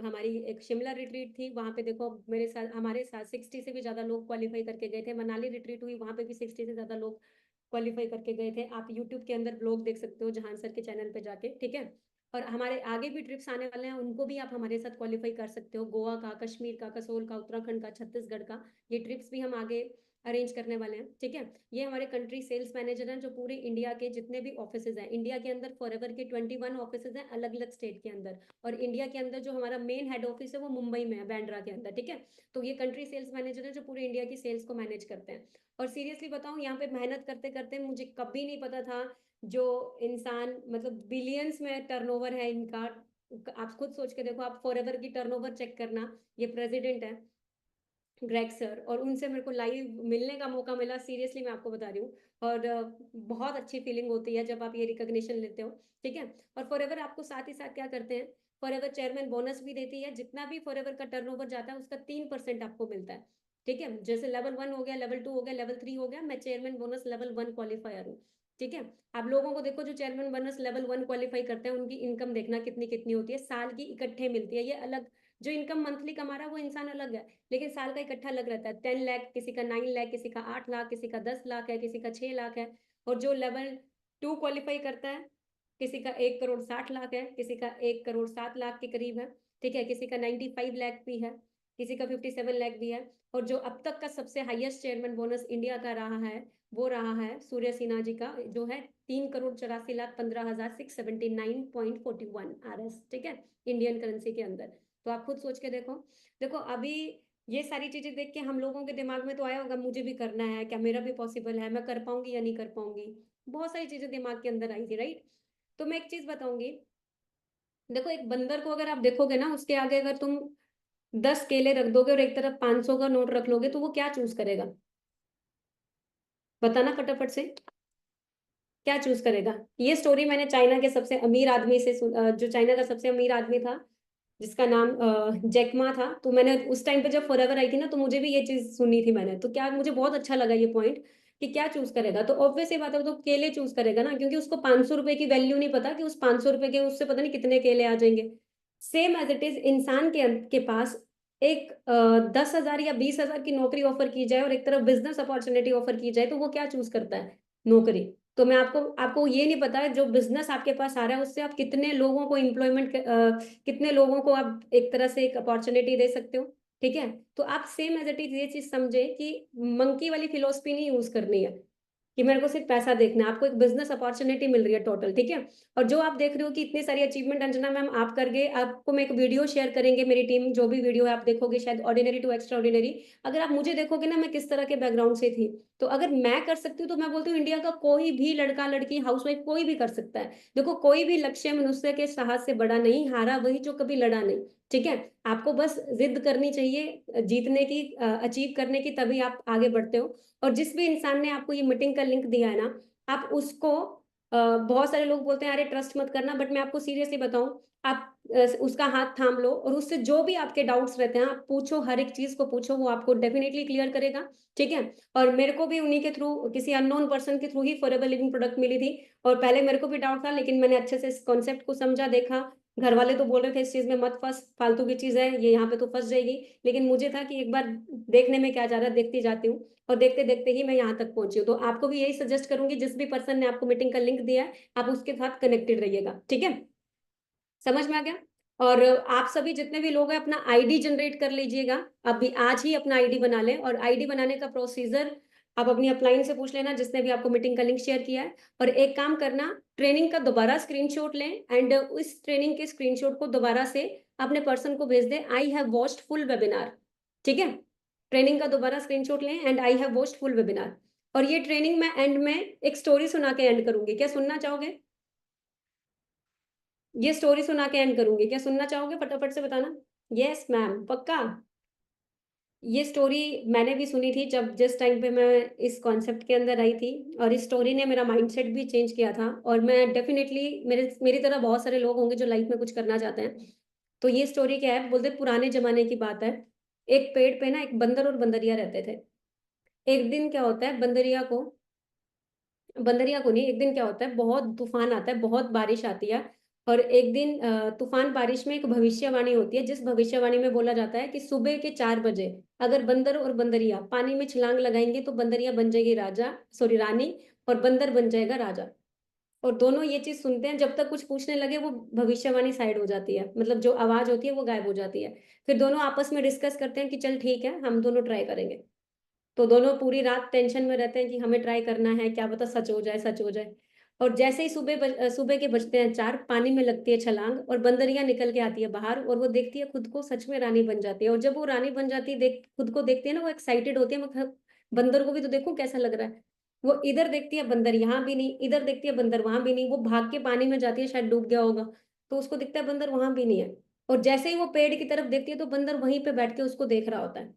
हमारी एक शिमला रिट्रीट थी, वहां पे देखो हमारे साथ 60 से भी ज्यादा लोग क्वालिफाई करके गए थे। मनाली रिट्रीट हुई, वहां पे भी 60 से ज्यादा लोग क्वालिफाई करके गए थे। आप यूट्यूब के अंदर ब्लॉग देख सकते हो जहां सर के चैनल पे जाके, ठीक है। और हमारे आगे भी ट्रिप्स आने वाले हैं, उनको भी आप हमारे साथ क्वालिफाई कर सकते हो। गोवा का, कश्मीर का, कसोल का, उत्तराखंड का, छत्तीसगढ़ का, ये ट्रिप्स भी हम आगे अरेंज करने वाले हैं, ठीक है। ये हमारे कंट्री सेल्स मैनेजर हैं जो पूरे इंडिया के जितने भी ऑफिसेज हैं, इंडिया के अंदर फॉरएवर के 21 ऑफिसेज हैं अलग अलग स्टेट के अंदर। और इंडिया के अंदर जो हमारा मेन हेड ऑफिस है वो मुंबई में है, बैंड्रा के अंदर, ठीक है। तो ये कंट्री सेल्स मैनेजर है जो पूरे इंडिया की सेल्स को मैनेज करते हैं। और सीरियसली बताऊं, यहाँ पे मेहनत करते करते मुझे कभी नहीं पता था जो इंसान, मतलब बिलियंस में टर्नओवर है इनका। आप खुद सोच के देखो, आप फॉरएवर की टर्नओवर चेक करना। ये प्रेसिडेंट है ग्रेग सर, और उनसे मेरे को लाइव मिलने का मौका मिला। सीरियसली मैं आपको बता रही हूँ। और बहुत अच्छी फीलिंग होती है जब आप ये रिकॉग्निशन लेते हो, ठीक है। और फॉरएवर आपको साथ ही साथ क्या करते हैं, फॉरएवर चेयरमैन बोनस भी देती है। जितना भी फॉरएवर का टर्नओवर जाता है उसका 3% आपको मिलता है, ठीक है। जैसे लेवल 1 हो गया, लेवल 2 हो गया, लेवल 3 हो गया। मैं चेयरमैन बोनस लेवल 1 क्वालिफायर हूँ, ठीक है। आप लोगों को देखो जो चेयरमैन बोनस लेवल 1 क्वालिफाई करते हैं, उनकी इनकम देखना कितनी कितनी होती है, साल की इकट्ठे मिलती है। ये अलग, जो इनकम मंथली कमा रहा है वो इंसान अलग है, लेकिन साल का इकट्ठा लग रहता है। 10 लाख, किसी का 9 लाख, किसी का 8 लाख, किसी का 10 लाख है, किसी का 6 लाख है। और जो लेवल 2 क्वालिफाई करता है, किसी का 1 करोड़ 60 लाख है, किसी का 1 करोड़ 7 लाख के करीब है, ठीक है। किसी का 95 लाख भी है, किसी का 57 लाख भी है। और जो अब तक का सबसे हाईएस्ट चेयरमैन बोनस इंडिया का रहा है, वो रहा है सूर्य सिन्हा जी का, जो है 3 करोड़ 84 लाख 15,679.41 RS, ठीक है, इंडियन करेंसी के अंदर। तो आप खुद सोच के देखो। देखो अभी ये सारी चीजें देख के हम लोगों के दिमाग में तो आया होगा मुझे भी करना है, क्या मेरा भी पॉसिबल है, मैं कर पाऊंगी या नहीं कर पाऊंगी। बहुत सारी चीजें दिमाग के अंदर आई थी, राइट। तो मैं एक चीज बताऊंगी। देखो, एक बंदर को अगर आप देखोगे ना, उसके आगे अगर तुम 10 केले रख दोगे और एक तरफ 500 का नोट रख लोगे, तो वो क्या चूज करेगा? बताना फटाफट से। क्या चूज करेगा? ये स्टोरी मैंने चाइना के सबसे अमीर आदमी से जो चाइना का सबसे अमीर आदमी था, जिसका नाम जैकमा था। तो मैंने उस टाइम पे जब फॉरएवर आई थी ना, तो मुझे भी ये चीज सुनी थी मैंने, तो क्या मुझे बहुत अच्छा लगा ये पॉइंट कि क्या चूज करेगा। तो ऑब्वियस ही बात है, वो तो केले चूज करेगा ना, क्योंकि उसको 500 रुपए की वैल्यू नहीं पता कि उस 500 रुपए के उससे पता नहीं कितने केले आ जाएंगे। सेम एज इट इज, इंसान के पास एक 10,000 या 20,000 की नौकरी ऑफर की जाए और एक तरफ बिजनेस अपॉर्चुनिटी ऑफर की जाए, तो वो क्या चूज करता है? नौकरी। तो मैं आपको आपको ये नहीं पता है जो बिजनेस आपके पास आ रहा है उससे आप कितने लोगों को एम्प्लॉयमेंट, कितने लोगों को आप एक तरह से एक अपॉर्चुनिटी दे सकते हो। ठीक है। तो आप सेम एज इट इज ये चीज समझे कि मंकी वाली फिलोसफी नहीं यूज करनी है कि मेरे को सिर्फ पैसा देखना है। आपको एक बिजनेस अपॉर्चुनिटी मिल रही है टोटल, ठीक है। और जो आप देख रहे हो कि इतनी सारी अचीवमेंट अंजना मैम आप कर गए, आपको मैं एक वीडियो शेयर करेंगे, मेरी टीम जो भी वीडियो है आप देखोगे, शायद ऑर्डिनरी टू एक्स्ट्रा ऑर्डिनरी। अगर आप मुझे देखोगे ना, मैं किस तरह के बैकग्राउंड से थी, तो अगर मैं कर सकती हूँ तो मैं बोलती हूँ इंडिया का कोई भी लड़का लड़की हाउसवाइफ कोई भी कर सकता है। देखो, कोई भी लक्ष्य मनुष्य के साहस से बड़ा नहीं, हारा वही जो कभी लड़ा नहीं। ठीक है। आपको बस जिद करनी चाहिए जीतने की, अचीव करने की, तभी आप आगे बढ़ते हो। और जिस भी इंसान ने आपको ये मीटिंग का लिंक दिया है ना, आप उसको, बहुत सारे लोग बोलते हैं अरे ट्रस्ट मत करना, बट मैं आपको सीरियसली बताऊं, आप उसका हाथ थाम लो और उससे जो भी आपके डाउट्स रहते हैं आप पूछो, हर एक चीज को पूछो, वो आपको डेफिनेटली क्लियर करेगा। ठीक है। और मेरे को भी उन्हीं के थ्रू, किसी अननोन पर्सन के थ्रू ही फॉरएवर लिविंग प्रोडक्ट मिली थी। और पहले मेरे को भी डाउट था, लेकिन मैंने अच्छे से इस कॉन्सेप्ट को समझा, देखा। घर वाले तो बोल रहे थे इस चीज में मत फंस, फालतू की चीज है ये, यहाँ पे तो फंस जाएगी। लेकिन मुझे था कि एक बार देखने में क्या जा रहा है, देखती जाती हूँ। और देखते देखते ही मैं यहाँ तक पहुंची हूँ। तो आपको भी यही सजेस्ट करूंगी, जिस भी पर्सन ने आपको मीटिंग का लिंक दिया है, आप उसके साथ कनेक्टेड रहिएगा। ठीक है। समझ में आ गया? और आप सभी जितने भी लोग हैं अपना आईडी जनरेट कर लीजिएगा। अभी आज ही अपना आईडी बना लें, और आईडी बनाने का प्रोसीजर आप अपनी अपलाइन से पूछ लेना, जिसने भी आपको मीटिंग का लिंक शेयर किया है। और एक काम करना, ट्रेनिंग का दोबारा स्क्रीनशॉट लें, एंड उस ट्रेनिंग के स्क्रीनशॉट को दोबारा से अपने पर्सन को भेज दें, I have watched full webinar. ठीक है। ट्रेनिंग का दोबारा स्क्रीनशॉट लें and I have watched full webinar. और ये ट्रेनिंग मैं एंड में एक स्टोरी सुना के एंड करूंगी, क्या सुनना चाहोगे? ये स्टोरी सुना के एंड करूंगी, क्या सुनना चाहोगे? फटाफट से बताना। यस मैम, पक्का। ये स्टोरी मैंने भी सुनी थी जब जिस टाइम पे मैं इस कॉन्सेप्ट के अंदर आई थी, और इस स्टोरी ने मेरा माइंडसेट भी चेंज किया था। और मैं डेफिनेटली, मेरी तरह बहुत सारे लोग होंगे जो लाइफ में कुछ करना चाहते हैं। तो ये स्टोरी क्या है, बोलते पुराने जमाने की बात है। एक पेड़ पे ना एक बंदर और बंदरिया रहते थे। एक दिन क्या होता है, बंदरिया को नहीं, एक दिन क्या होता है, बहुत तूफान आता है, बहुत बारिश आती है। और एक दिन तूफान बारिश में एक भविष्यवाणी होती है, जिस भविष्यवाणी में बोला जाता है कि सुबह के 4 बजे अगर बंदर और बंदरिया पानी में छलांग लगाएंगे तो बंदरिया बन जाएगी राजा, सॉरी रानी, और बंदर बन जाएगा राजा। और दोनों ये चीज सुनते हैं, जब तक कुछ पूछने लगे वो भविष्यवाणी साइड हो जाती है, मतलब जो आवाज होती है वो गायब हो जाती है। फिर दोनों आपस में डिस्कस करते हैं कि चल ठीक है, हम दोनों ट्राई करेंगे। तो दोनों पूरी रात टेंशन में रहते हैं कि हमें ट्राई करना है, क्या पता सच हो जाए, सच हो जाए। और जैसे ही सुबह के बजते हैं 4, पानी में लगती है छलांग और बंदरिया निकल के आती है बाहर, और वो देखती है खुद को सच में रानी बन जाती है। और जब वो रानी बन जाती है, देख खुद को देखती है ना, वो एक्साइटेड होती है, मैं बंदर को भी तो देखूं कैसा लग रहा है। वो इधर देखती है बंदर यहाँ भी नहीं, इधर देखती है बंदर वहां भी नहीं, वो भाग के पानी में जाती है, शायद डूब गया होगा। तो उसको दिखता है बंदर वहां भी नहीं है। और जैसे ही वो पेड़ की तरफ देखती है तो बंदर वहीं पे बैठ के उसको देख रहा होता है।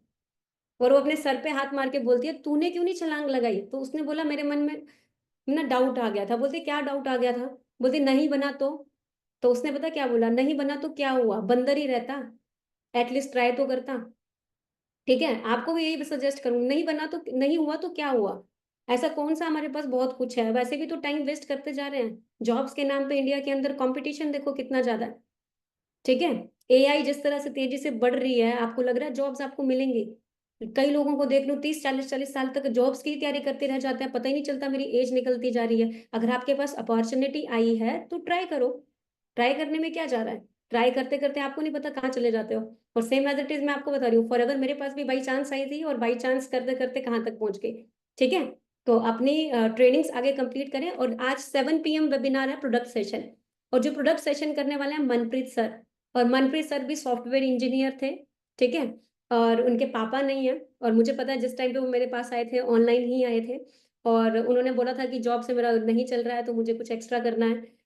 और वो अपने सर पे हाथ मार के बोलती है तूने क्यों नहीं छलांग लगाई? तो उसने बोला मेरे मन में ना डाउट आ गया था। बोलते क्या डाउट आ गया था? बोलते नहीं बना तो उसने पता क्या बोला, नहीं बना तो क्या हुआ, बंदर ही रहता, एटलीस्ट ट्राई तो करता। ठीक है। आपको भी यही सजेस्ट करूंगी, नहीं बना तो नहीं हुआ तो क्या हुआ, ऐसा कौन सा, हमारे पास बहुत कुछ है, वैसे भी तो टाइम वेस्ट करते जा रहे हैं जॉब्स के नाम पे। इंडिया के अंदर कंपटीशन देखो कितना ज्यादा है। ठीक है। एआई जिस तरह से तेजी से बढ़ रही है, आपको लग रहा है जॉब्स आपको मिलेंगी? कई लोगों को देख लो 30 40 40 साल तक जॉब्स की तैयारी करते रह जाते हैं, पता ही नहीं चलता मेरी एज निकलती जा रही है। अगर आपके पास अपॉर्चुनिटी आई है तो ट्राई करो। ट्राई करने में क्या जा रहा है? ट्राई करते करते आपको नहीं पता कहाँ चले जाते हो। और सेम एज इट इज मैं आपको बता रही हूँ, फॉर एवर मेरे पास भी बाई चांस आई थी, और बाई चांस करते करते कहाँ तक पहुंच गई। ठीक है। तो अपनी ट्रेनिंग्स आगे कंप्लीट करें। और आज 7 PM वेबिनार है, प्रोडक्ट सेशन। और जो प्रोडक्ट सेशन करने वाले हैं मनप्रीत सर। और मनप्रीत सर भी सॉफ्टवेयर इंजीनियर थे। ठीक है। और उनके पापा नहीं हैं और मुझे पता है जिस टाइम पे वो मेरे पास आए थे, ऑनलाइन ही आए थे और उन्होंने बोला था कि जॉब से मेरा नहीं चल रहा है, तो मुझे कुछ एक्स्ट्रा करना है।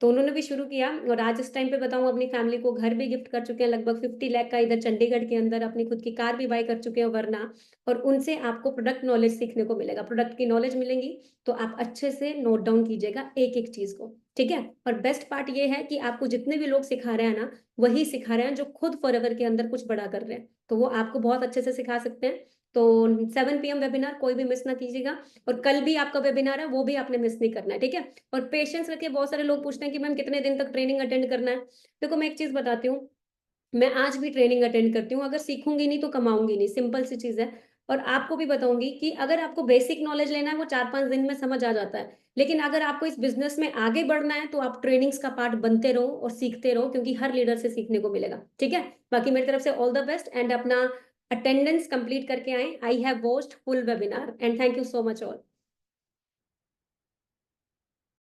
तो उन्होंने भी शुरू किया और आज इस टाइम पे बताऊँ अपनी फैमिली को घर भी गिफ्ट कर चुके हैं लगभग 50 लाख का इधर चंडीगढ़ के अंदर, अपनी खुद की कार भी बाय कर चुके हैं वरना। और उनसे आपको प्रोडक्ट नॉलेज सीखने को मिलेगा, प्रोडक्ट की नॉलेज मिलेंगी, तो आप अच्छे से नोट डाउन कीजिएगा एक-एक चीज़ को, ठीक है? और बेस्ट पार्ट ये है कि आपको जितने भी लोग सिखा रहे हैं ना, वही सिखा रहे हैं जो खुद फॉरएवर के अंदर कुछ बड़ा कर रहे हैं। तो वो आपको बहुत अच्छे से सिखा सकते हैं। तो 7 पीएम वेबिनार कोई भी मिस ना कीजिएगा और कल भी आपका वेबिनार है, वो भी आपने मिस नहीं करना है, ठीक है? और पेशेंस रखिए, बहुत सारे लोग पूछते हैं कि मैम कितने दिन तक ट्रेनिंग अटेंड करना है? देखो मैं एक चीज़ बताती हूँ, मैं आज भी ट्रेनिंग अटेंड करती हूँ, अगर सीखूँगी नहीं तो कमाऊँगी नहीं, सिंपल सी चीज़ है। और आपको भी बताऊँगी कि अगर आपको बेसिक नॉलेज लेना है वो 4-5 दिन में समझ आ जाता है। लेकिन अगर आपको इस बिज़नेस में आगे बढ़ना है तो आप ट्रेनिंग्स का पार्ट बनते रहो और सीखते रहो क्योंकि हर लीडर से सीखने को मिलेगा, ठीक है? बाकी मेरी तरफ से ऑल द बेस्ट एंड अपना अटेंडेंस कंप्लीट करके आएँ। I have watched full webinar and thank you so much all.